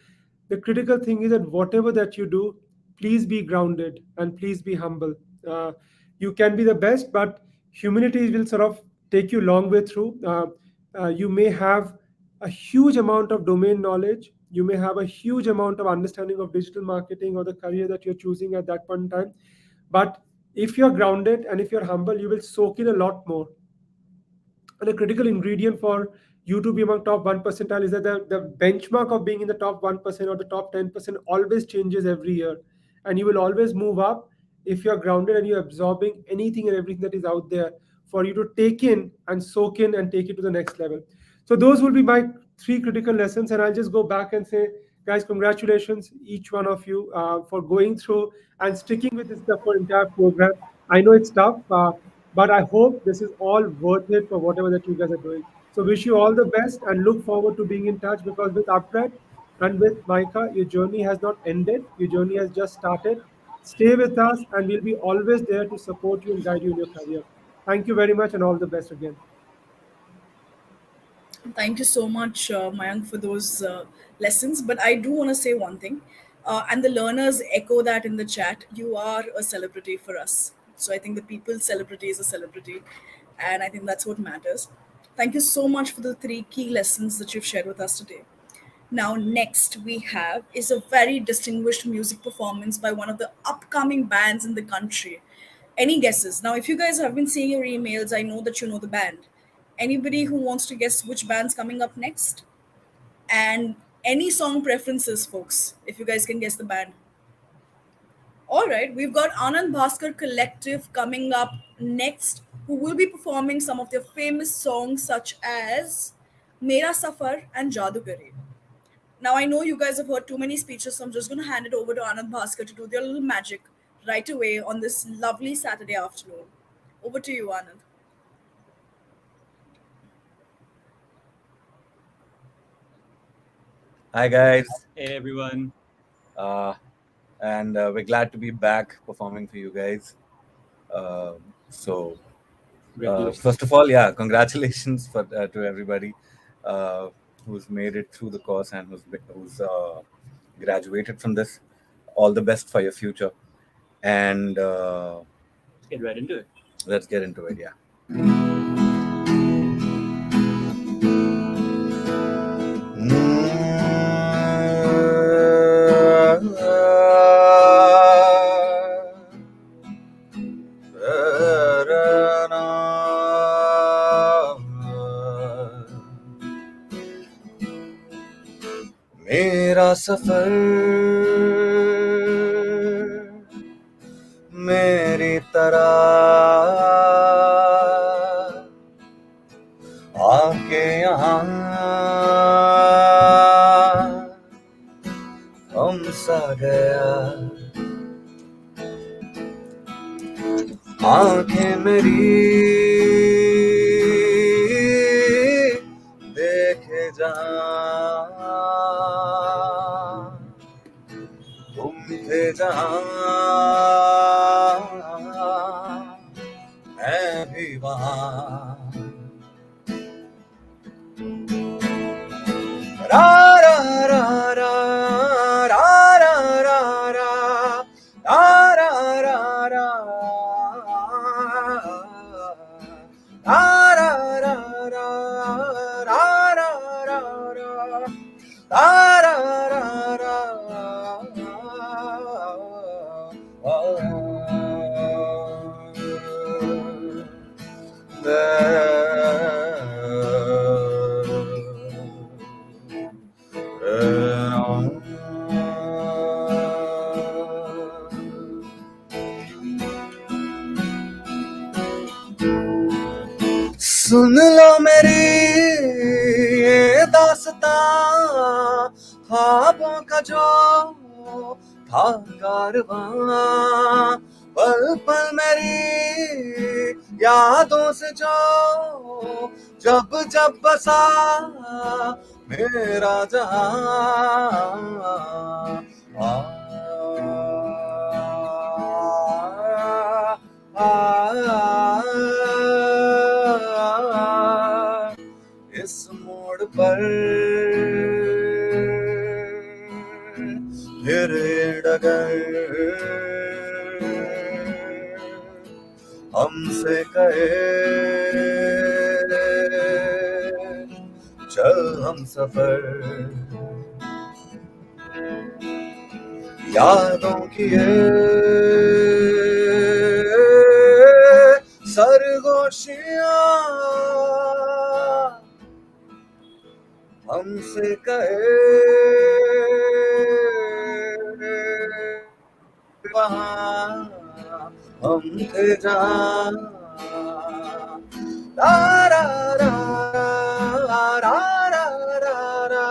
the critical thing is that whatever that you do, please be grounded and please be humble. uh, you can be the best, but humility will sort of take you long way through. You may have a huge amount of domain knowledge, you may have a huge amount of understanding of digital marketing or the career that you're choosing at that point in time, but if you're grounded and if you're humble, you will soak in a lot more. And a critical ingredient for you to be among top 1 percentile is that the benchmark of being in the top 1% or the top 10% always changes every year. And you will always move up if you're grounded and you're absorbing anything and everything that is out there for you to take in and soak in and take it to the next level. So those will be my three critical lessons. And I'll just go back and say, guys, congratulations, each one of you, for going through and sticking with this stuff for entire program. I know it's tough, but I hope this is all worth it for whatever that you guys are doing. So wish you all the best and look forward to being in touch, because with upGrad and with MICA, your journey has not ended. Your journey has just started. Stay with us and we'll be always there to support you and guide you in your career. Thank you very much and all the best again. Thank you so much, Mayank, for those lessons. But I do want to say one thing, and the learners echo that in the chat. You are a celebrity for us. So I think the people's celebrity is a celebrity, and I think that's what matters. Thank you so much for the three key lessons that you've shared with us today. Now, next we have is a very distinguished music performance by one of the upcoming bands in the country. Any guesses? Now, if you guys have been seeing your emails, I know that you know the band. Anybody who wants to guess which band's coming up next? And any song preferences, folks, if you guys can guess the band. All right, we've got Anand Bhaskar Collective coming up next, who will be performing some of their famous songs such as Mera Safar and Jadugari. Now, I know you guys have heard too many speeches, so I'm just going to hand it over to Anand Bhaskar to do their little magic right away on this lovely Saturday afternoon. Over to you, Anand. Hi guys, hey everyone, uh, and we're glad to be back performing for you guys. So, first of all, yeah, congratulations to everybody who's made it through the course and who's graduated from this. All the best for your future, and let's get right into it. Let's get into it, yeah. मेरा सफर मेरी तरह आके यहाँ हम सा गया आंखें मेरी देखे जहाँ तुम थे जहाँ मैं भी वहाँ रा रा रा रा रा रा रा रा रा रा रा सुन लो मेरी ये दास्तां ख्वाबों का जो था कारवां पल पल मेरी यादों से जो जब जब बसा मेरा जहां इस मोड़ पर फिर डगर हमसे कहे चल हम सफर यादों की सरगोशियां हमसे कहे वहाँ हम थे जहाँ रा रा रा रा रा रा रा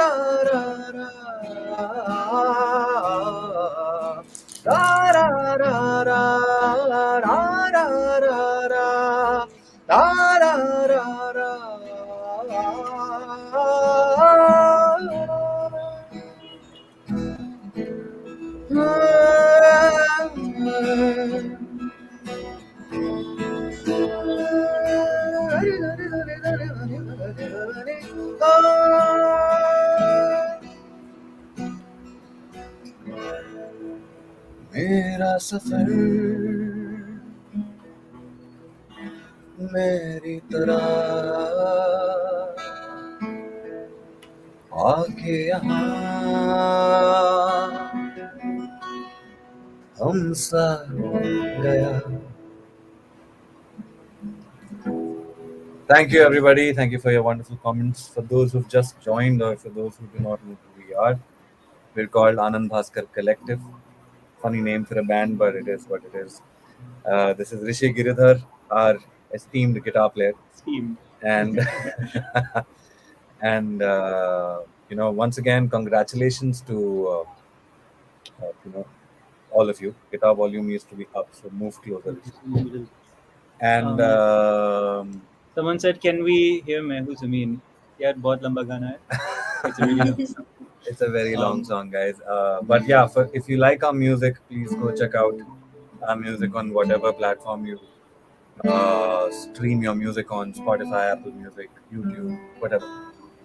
रा रा रा रा रा रा रा रा मेरा सफर मेरी तरह आके यहाँ हमसा गया. Thank you, everybody. Thank you for your wonderful comments. For those who've just joined, or for those who do not know who we are, we're called Anand Bhaskar Collective. Funny name for a band, but it is what it is. This is Rishi Giridhar, our esteemed guitar player, and and once again, congratulations to all of you. Guitar volume used to be up, so move closer. And Someone said, "Can we hear Mehu Zameen?" यार बहुत लंबा गाना है. It's a really long song. it's a very long song, guys. But yeah, if you like our music, please go check out our music on whatever platform you stream your music on: Spotify, Apple Music, YouTube, whatever.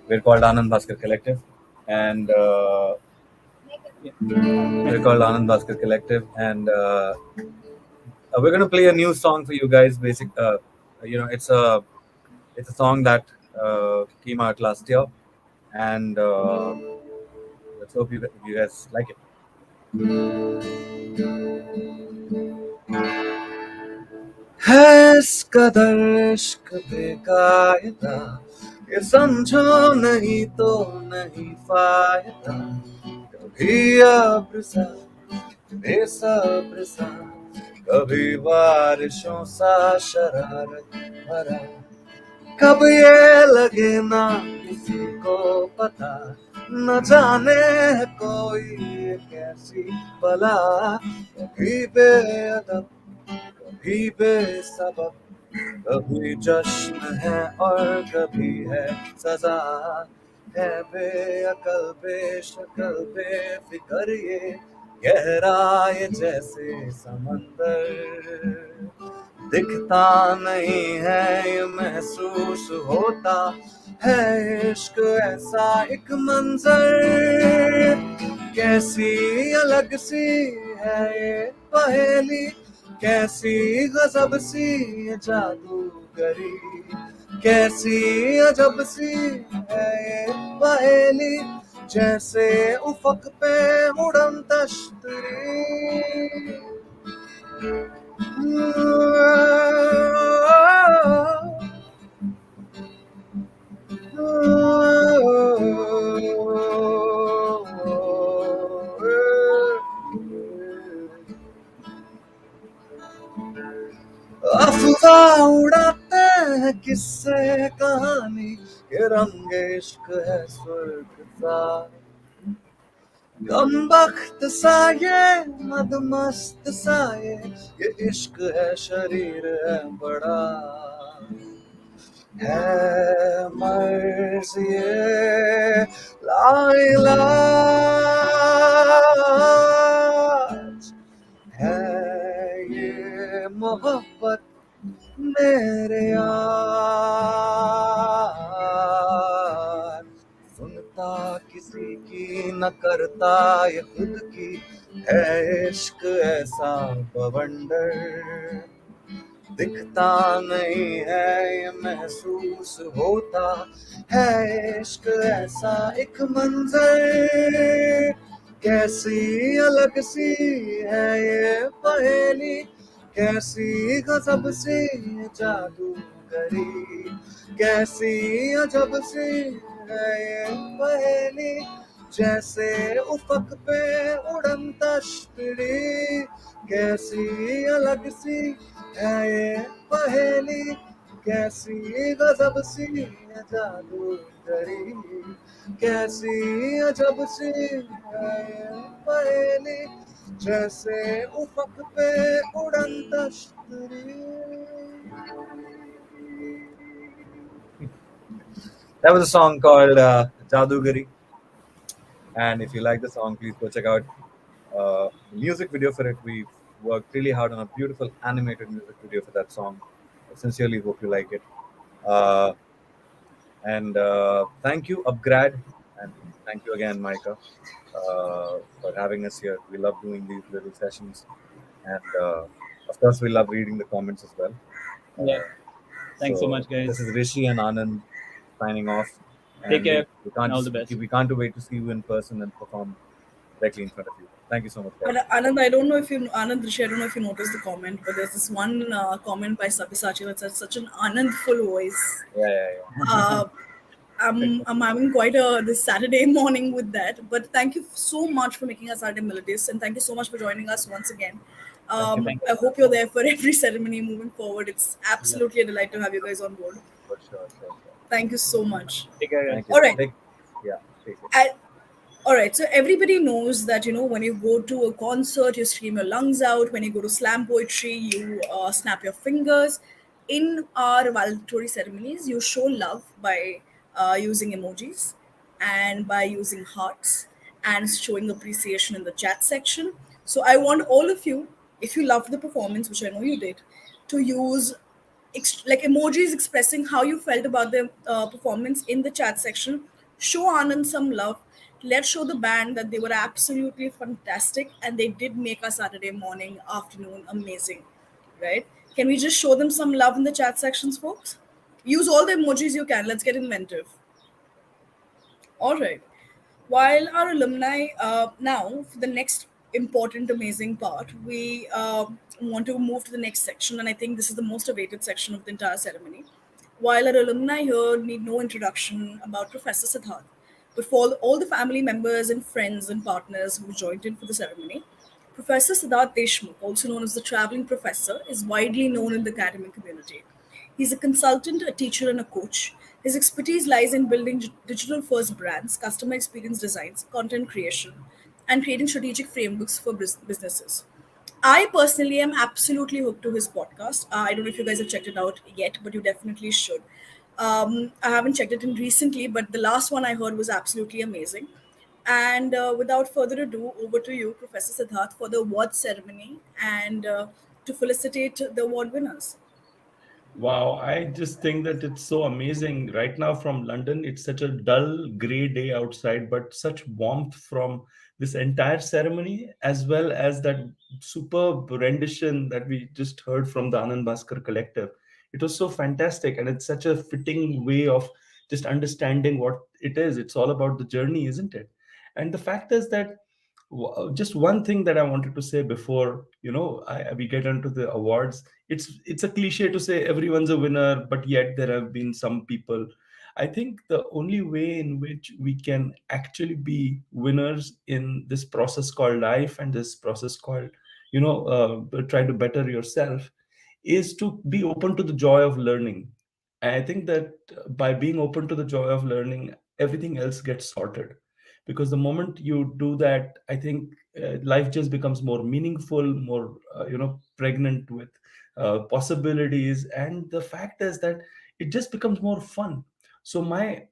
We're called Anand Bhaskar Collective, and we're gonna play a new song for you guys. It's a song that came out last year, and let's hope you guys like it. है इस कदर इश्क बेकायदा, ये समझो नहीं तो नहीं फायदा. कभी अब्र सा बेसब्र सा, कभी बारिशों सा शरारत भरा. कब ये लगे ना किसी को पता, न जाने है कोई ये कैसी बला. कभी बेअदब, कभी बेसबब, कभी जश्न है और कभी है सजा. है बेअकल बेशक्ल बेफिक्र ये गहरा ये जैसे समंदर. दिखता नहीं है ये महसूस होता है इश्क ऐसा एक मंजर. कैसी अलग सी है ये पहेली, कैसी गजब सी ये जादूगरी. कैसी अजब सी है ये पहेली, जैसे उफक पे उड़न तश्तरी. अफवाह उड़ाते हैं किस्से कहानी, ये रंग इश्क है स्वर्ग सा. गमबख्त सा ये मदमस्त सा ये इश्क है शरीर है बड़ा. है मर्ज़ ये लाइलाज, है ये मोहब्बत मेरे यार. सुनता किसी की न करता ये खुद की, है इश्क ऐसा बवंडर. दिखता नहीं है ये महसूस होता है इश्क ऐसा एक मंजर. कैसी अलग सी है ये पहेली, कैसी गजब सी जादूगरी. कैसी अजब सी है ये पहेली, जैसे उफक पे उड़न तश्तरी. कैसी अलग सी है ये पहेली, कैसी गजब सी जादूगरी. कैसी अजब सी है ये पहेली, जैसे उफक पे उड़न तश्तरी. That was a song called Jadugari. And if you like the song, please go check out the music video for it. We've worked really hard on a beautiful animated music video for that song. I sincerely hope you like it. And thank you, upGrad, and thank you again, MICA, for having us here. We love doing these little sessions, and of course, we love reading the comments as well. Yeah. Thanks so much, guys. This is Rishi and Anand signing off. Take care. We can't All the best. We can't wait to see you in person and perform directly in front of you. Thank you so much, But guys. Anand, I don't know if you Anand Rishi, I don't know if you noticed the comment, but there's this one comment by Sabyasachi that says such an Anandful voice. Yeah, yeah, yeah. Uh, I'm having quite a this Saturday morning with that. But thank you so much for making us Saturday melodies, and thank you so much for joining us once again. Thank you. Thank I you. hope you're there for every ceremony moving forward. It's Yeah, absolutely a delight to have you guys on board. For sure, sure, sure. Thank you so much. take care, Thank guys. you. All right. Take, yeah, stay safe. I, All right, so everybody knows that when you go to a concert, you scream your lungs out. When you go to slam poetry, you snap your fingers. In our valedictory ceremonies, you show love by using emojis and by using hearts and showing appreciation in the chat section. So I want all of you, if you loved the performance, which I know you did, to use like emojis expressing how you felt about the performance in the chat section. Show Anand some love. Let's show the band that they were absolutely fantastic and they did make our Saturday morning, afternoon amazing. Right? Can we just show them some love in the chat sections, folks? Use all the emojis you can. Let's get inventive. All right. While our alumni, now for the next important, amazing part, we want to move to the next section, and I think this is the most awaited section of the entire ceremony. While our alumni here need no introduction about Professor Siddharth, but for all the family members and friends and partners who joined in for the ceremony, Professor Siddharth Deshmukh, also known as the traveling professor, is widely known in the academic community. He's a consultant, a teacher, and a coach. His expertise lies in building digital first brands, customer experience designs, content creation, and creating strategic frameworks for businesses. I personally am absolutely hooked to his podcast. I don't know if you guys have checked it out yet, but you definitely should. I haven't checked it in recently, but the last one I heard was absolutely amazing. And without further ado, over to you, Professor Siddharth, for the award ceremony and to felicitate the award winners. Wow, I just think that it's so amazing. Right now from London, it's such a dull gray day outside, but such warmth from this entire ceremony, as well as that superb rendition that we just heard from the Anand Bhaskar Collective. It was so fantastic, and it's such a fitting way of just understanding what it is. It's all about the journey, isn't it? And the fact is that just one thing that I wanted to say before we get into the awards. It's a cliche to say everyone's a winner, but yet there have been some people. I think the only way in which we can actually be winners in this process called life and this process called try to better yourself is to be open to the joy of learning. And I think that by being open to the joy of learning, everything else gets sorted. Because the moment you do that, I think life just becomes more meaningful, more pregnant with possibilities. And the fact is that it just becomes more fun. So my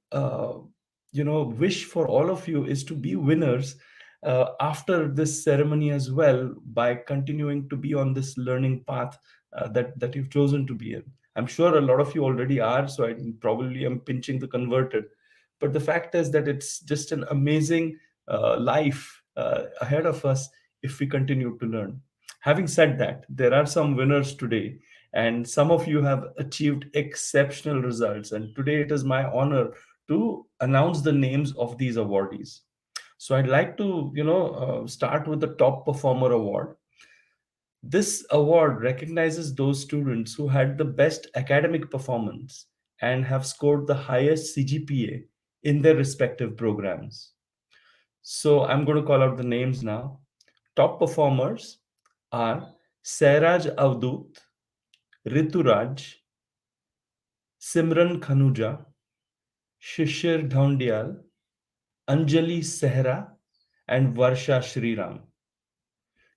wish for all of you is to be winners after this ceremony as well, by continuing to be on this learning path that you've chosen to be in. I'm sure a lot of you already are, so I probably am pinching the converted. But the fact is that it's just an amazing life ahead of us if we continue to learn. Having said that, there are some winners today, and some of you have achieved exceptional results. And today it is my honor to announce the names of these awardees. So I'd like to, start with the Top Performer Award. This award recognizes those students who had the best academic performance and have scored the highest CGPA in their respective programs. So I'm going to call out the names now. Top performers are Sairaj Avdut, Rituraj, Simran Khanuja, Shishir Dhaundial, Anjali Sehra, and Varsha Shriram.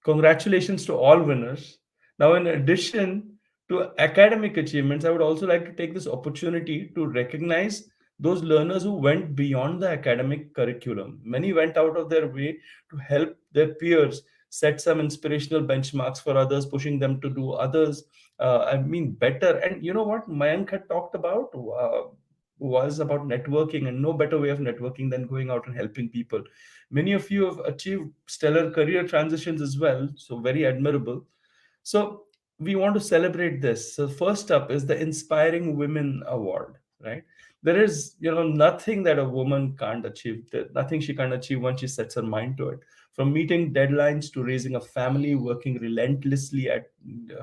Congratulations to all winners. Now, in addition to academic achievements, I would also like to take this opportunity to recognize those learners who went beyond the academic curriculum. Many went out of their way to help their peers set some inspirational benchmarks for others, pushing them to do others. Better. And you know what Mayank had talked about was about networking, and no better way of networking than going out and helping people. Many of you have achieved stellar career transitions as well, so very admirable. So we want to celebrate this. So first up is the Inspiring Women Award, right? There is, nothing that a woman can't achieve, nothing she can't achieve once she sets her mind to it. from meeting deadlines to raising a family, working relentlessly at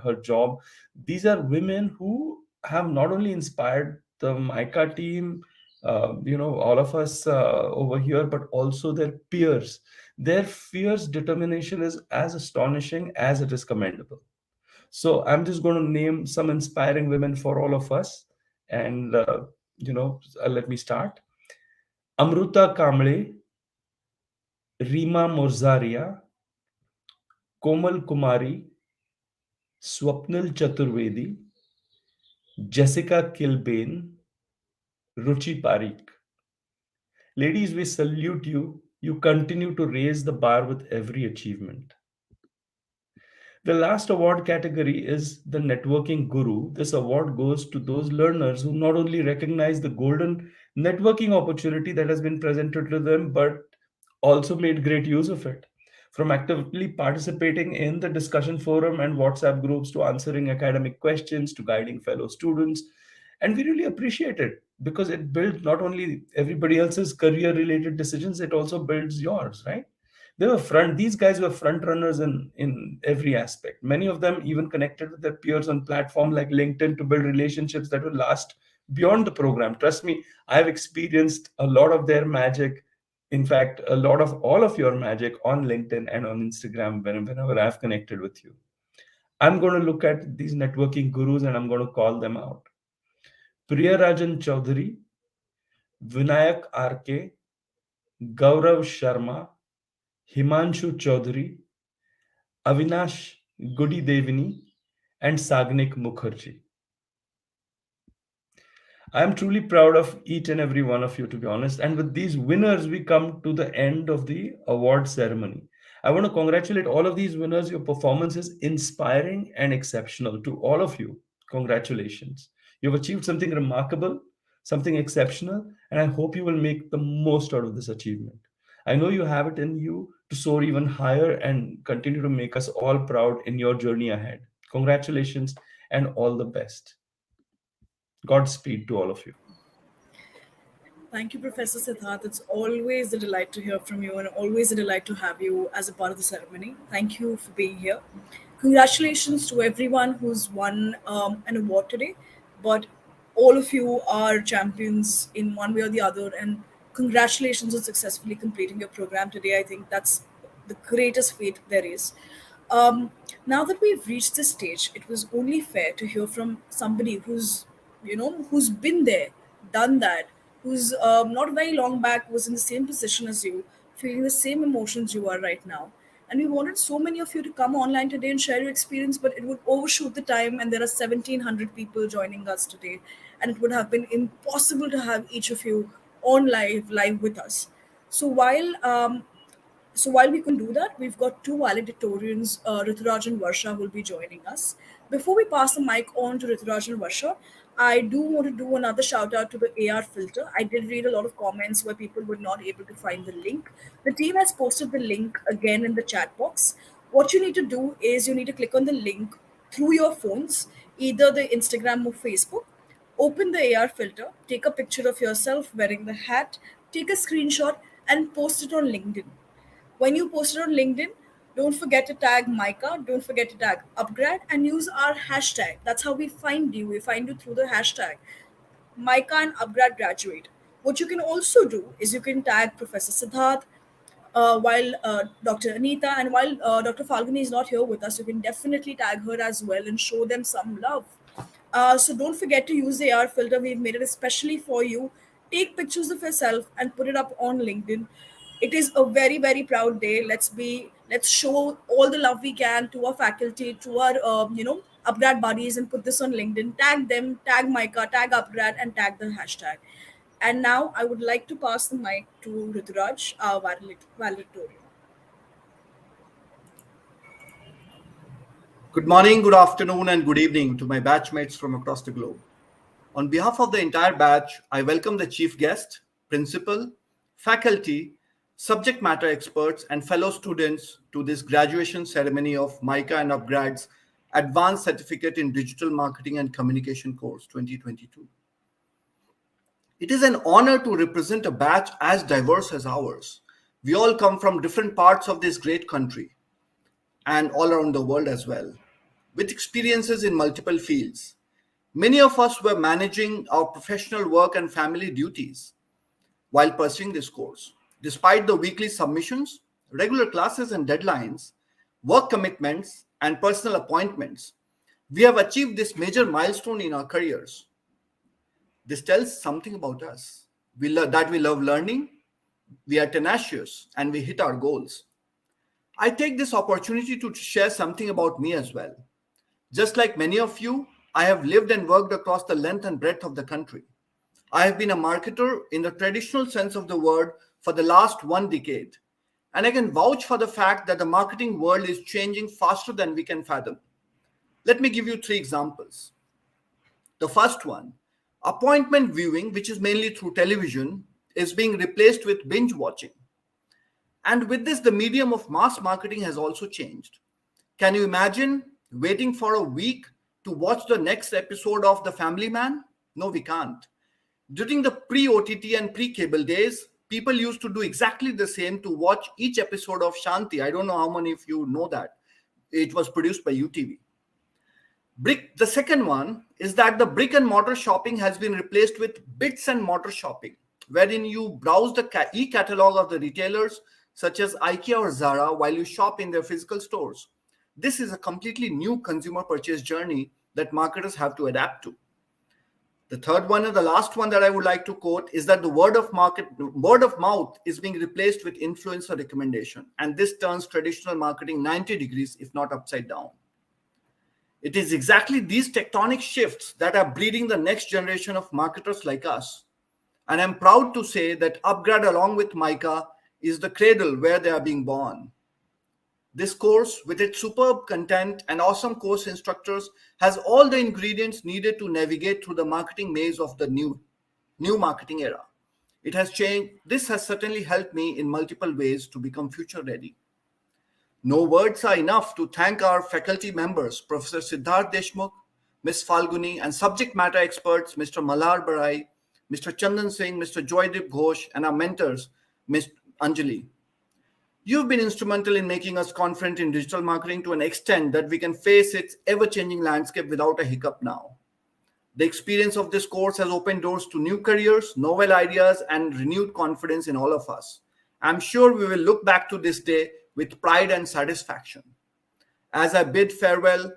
her job. These are women who have not only inspired the MICA team, all of us over here, but also their peers. Their fierce determination is as astonishing as it is commendable. So I'm just going to name some inspiring women for all of us. And, let me start. Amruta Kamble, Rima Morzaria, Komal Kumari, Swapnil Chaturvedi, Jessica Kilbane, Ruchi Parikh. Ladies, we salute you. You continue to raise the bar with every achievement. The last award category is the Networking Guru. This award goes to those learners who not only recognize the golden networking opportunity that has been presented to them, but also made great use of it. From actively participating in the discussion forum and WhatsApp groups to answering academic questions to guiding fellow students. And we really appreciate it because it builds not only everybody else's career related decisions, it also builds yours, right? These guys were front runners in every aspect. Many of them even connected with their peers on platform like LinkedIn to build relationships that will last beyond the program. Trust me, I've experienced a lot of their magic. In fact, a lot of all of your magic on LinkedIn and on Instagram whenever I've connected with you. I'm going to look at these networking gurus and I'm going to call them out. Priyarajan Chaudhary, Vinayak RK, Gaurav Sharma, Himanshu Chaudhary, Avinash Gudi Devini, and Sagnik Mukherjee. I am truly proud of each and every one of you, to be honest. And with these winners, we come to the end of the award ceremony. I want to congratulate all of these winners. Your performance is inspiring and exceptional. To all of you, congratulations. You've achieved something remarkable, something exceptional, and I hope you will make the most out of this achievement. I know you have it in you to soar even higher and continue to make us all proud in your journey ahead. Congratulations and all the best. Godspeed to all of you. Thank you, Professor Siddharth. It's always a delight to hear from you and always a delight to have you as a part of the ceremony. Thank you for being here. Congratulations to everyone who's won an award today. But all of you are champions in one way or the other. And congratulations on successfully completing your program today. I think that's the greatest feat there is. Now that we've reached this stage, it was only fair to hear from somebody who's been there, done that, who's not very long back was in the same position as you, feeling the same emotions you are right now. And we wanted so many of you to come online today and share your experience, but it would overshoot the time, and there are 1,700 people joining us today, and it would have been impossible to have each of you on live with us. So while we can do that, we've got two valedictorians, Rituraj and Varsha, who will be joining us. Before we pass the mic on to Rituraj and Varsha, I do want to do another shout out to the AR filter. I did read a lot of comments where people were not able to find the link. The team has posted the link again in the chat box. What you need to do is you need to click on the link through your phones, either the Instagram or Facebook. Open the AR filter, take a picture of yourself wearing the hat, take a screenshot, and post it on LinkedIn. When you post it on LinkedIn, don't forget to tag MICA, don't forget to tag upGrad, and use our hashtag. That's how we find you. We find you through the hashtag MICA and upGrad graduate. What you can also do is you can tag Professor Siddharth, while Dr. Anita, and while Dr. Falguni is not here with us, you can definitely tag her as well and show them some love. So don't forget to use the AR filter. We've made it especially for you. Take pictures of yourself and put it up on LinkedIn. It is a very, very proud day. Let's show all the love we can to our faculty, to our upgrad buddies, and put this on LinkedIn. Tag them, tag MICA, tag upgrad, and tag the hashtag. And now I would like to pass the mic to Rituraj, our valedictorian. Good morning, good afternoon, and good evening to my batchmates from across the globe. On behalf of the entire batch, I welcome the chief guest, principal, faculty, subject matter experts, and fellow students to this graduation ceremony of MICA and upGrad's Advanced Certificate in Digital Marketing and Communication course 2022. It is an honor to represent a batch as diverse as ours, We all come from different parts of this great country and all around the world as well, with experiences in multiple fields. Many of us were managing our professional work and family duties while pursuing this course. Despite the weekly submissions, regular classes and deadlines, work commitments, and personal appointments, we have achieved this major milestone in our careers. This tells something about us. That we love learning, we are tenacious, and we hit our goals. I take this opportunity to share something about me as well. Just like many of you, I have lived and worked across the length and breadth of the country. I have been a marketer in the traditional sense of the word for the last 1 decade, and I can vouch for the fact that the marketing world is changing faster than we can fathom. Let me give you 3 examples. The first one, appointment viewing, which is mainly through television, is being replaced with binge watching. And with this, the medium of mass marketing has also changed. Can you imagine waiting for a week to watch the next episode of The Family Man? No, we can't. During the pre-OTT and pre-cable days, people used to do exactly the same to watch each episode of Shanti. I don't know how many of you know that. It was produced by UTV. The second one is that the brick and mortar shopping has been replaced with bits and mortar shopping, wherein you browse the e-catalog of the retailers such as IKEA or Zara while you shop in their physical stores. This is a completely new consumer purchase journey that marketers have to adapt to. The third one and the last one that I would like to quote is that the word of mouth is being replaced with influencer recommendation, and this turns traditional marketing 90 degrees, if not upside down. It is exactly these tectonic shifts that are breeding the next generation of marketers like us. And I'm proud to say that upGrad, along with MICA, is the cradle where they are being born. This course, with its superb content and awesome course instructors, has all the ingredients needed to navigate through the marketing maze of the new marketing era. It has changed. This has certainly helped me in multiple ways to become future ready. No words are enough to thank our faculty members, Professor Siddharth Deshmukh, Ms. Falguni, and subject matter experts, Mr. Malar Barai, Mr. Chandan Singh, Mr. Joydip Ghosh, and our mentors, Ms. Anjali. You've been instrumental in making us confident in digital marketing to an extent that we can face its ever-changing landscape without a hiccup now. The experience of this course has opened doors to new careers, novel ideas, and renewed confidence in all of us. I'm sure we will look back to this day with pride and satisfaction. As we bid farewell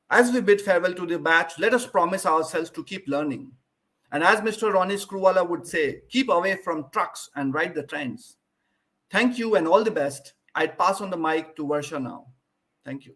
to the batch, let us promise ourselves to keep learning. And as Mr. Ronnie Screwvala would say, keep away from trucks and ride the trends. Thank you and all the best. I'd pass on the mic to Varsha now. Thank you.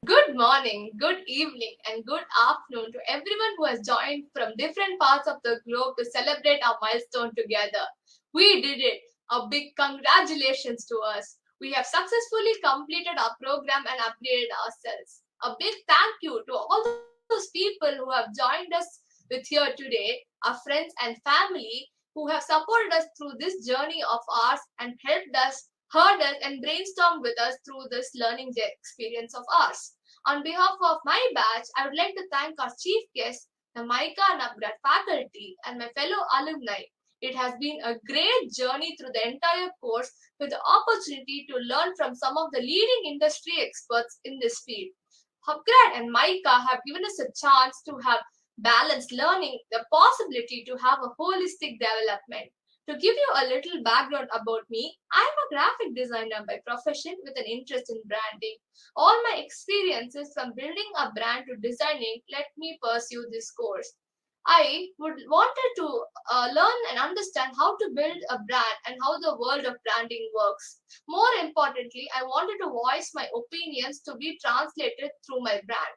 Good morning, good evening, and good afternoon to everyone who has joined from different parts of the globe to celebrate our milestone together. We did it. A big congratulations to us. We have successfully completed our program and upgraded ourselves. A big thank you to all those people who have joined us with here today, our friends and family who have supported us through this journey of ours and helped us, heard us, and brainstormed with us through this learning experience of ours. On behalf of my batch, I would like to thank our chief guests, the MICA and upGrad faculty, and my fellow alumni. It has been a great journey through the entire course with the opportunity to learn from some of the leading industry experts in this field. upGrad and MICA have given us a chance to have balanced learning, the possibility to have a holistic development. To give you a little background about me, I am a graphic designer by profession with an interest in branding. All my experiences from building a brand to designing let me pursue this course. I wanted to learn and understand how to build a brand and how the world of branding works. More importantly, I wanted to voice my opinions to be translated through my brand.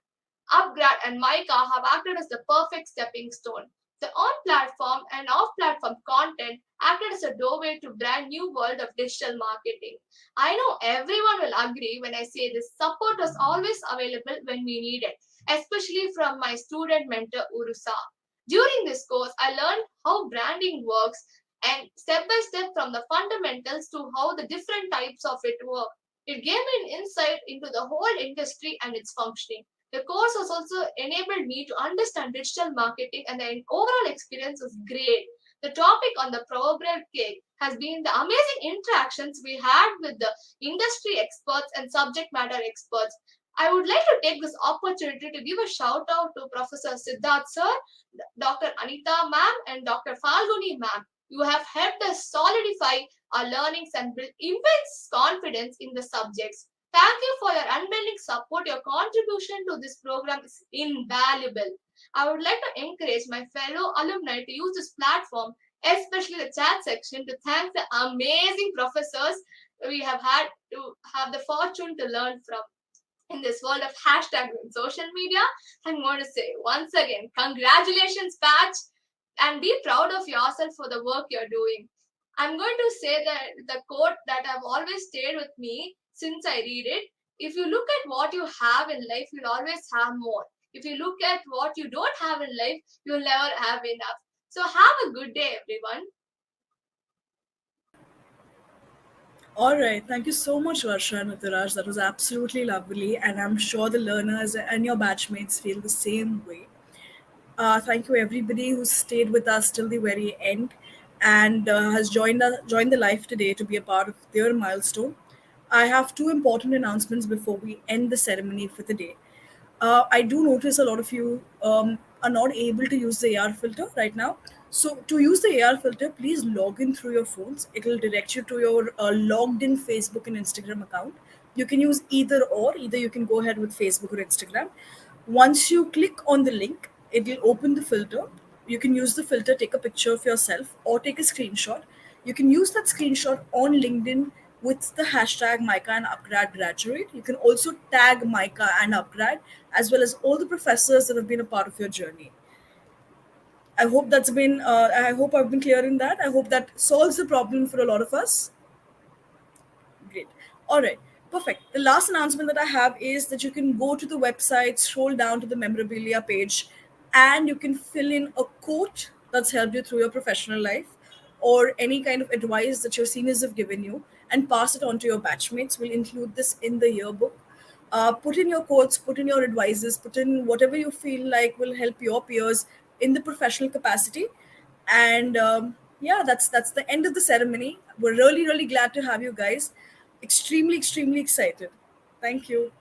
upGrad and MICA have acted as the perfect stepping stone. The on-platform and off-platform content acted as a doorway to brand new world of digital marketing. I know everyone will agree when I say this support was always available when we need it, especially from my student mentor Urusa. During this course, I learned how branding works and step by step from the fundamentals to how the different types of it work. It gave me an insight into the whole industry and its functioning. The course has also enabled me to understand digital marketing, and the overall experience was great. The topic on the program cake has been the amazing interactions we had with the industry experts and subject matter experts. I would like to take this opportunity to give a shout out to Professor Siddharth sir, Dr. Anita ma'am, and Dr. Falguni ma'am. You have helped us solidify our learnings and build immense confidence in the subjects. Thank you for your unbending support. Your contribution to this program is invaluable. I would like to encourage my fellow alumni to use this platform, especially the chat section, to thank the amazing professors we have had to have the fortune to learn from. In this world of hashtags and social media, I'm going to say once again, congratulations, Patch, and be proud of yourself for the work you're doing. I'm going to say that the quote that have always stayed with me since I read it. If you look at what you have in life, you'll always have more. If you look at what you don't have in life, you'll never have enough. So have a good day, everyone. All right. Thank you so much, Varsha and Utaraj. That was absolutely lovely. And I'm sure the learners and your batchmates feel the same way. Thank you, everybody who stayed with us till the very end and has joined the live today to be a part of their milestone. I have two important announcements before we end the ceremony for the day. I do notice a lot of you are not able to use the AR filter right now. So to use the AR filter, please log in through your phones. It will direct you to your logged in Facebook and Instagram account. You can use either or. Either you can go ahead with Facebook or Instagram. Once you click on the link, it will open the filter. You can use the filter, take a picture of yourself or take a screenshot. You can use that screenshot on LinkedIn with the hashtag MICA and upGrad graduate. You can also tag MICA and upGrad as well as all the professors that have been a part of your journey. I hope I've been clear in that. I hope that solves the problem for a lot of us. Great. All right. Perfect. The last announcement that I have is that you can go to the website, scroll down to the memorabilia page, and you can fill in a quote that's helped you through your professional life or any kind of advice that your seniors have given you and pass it on to your batchmates. We'll include this in the yearbook. Put in your quotes, put in your advices, put in whatever you feel like will help your peers in the professional capacity. And yeah, that's the end of the ceremony. We're really glad to have you guys. Extremely extremely excited. Thank you.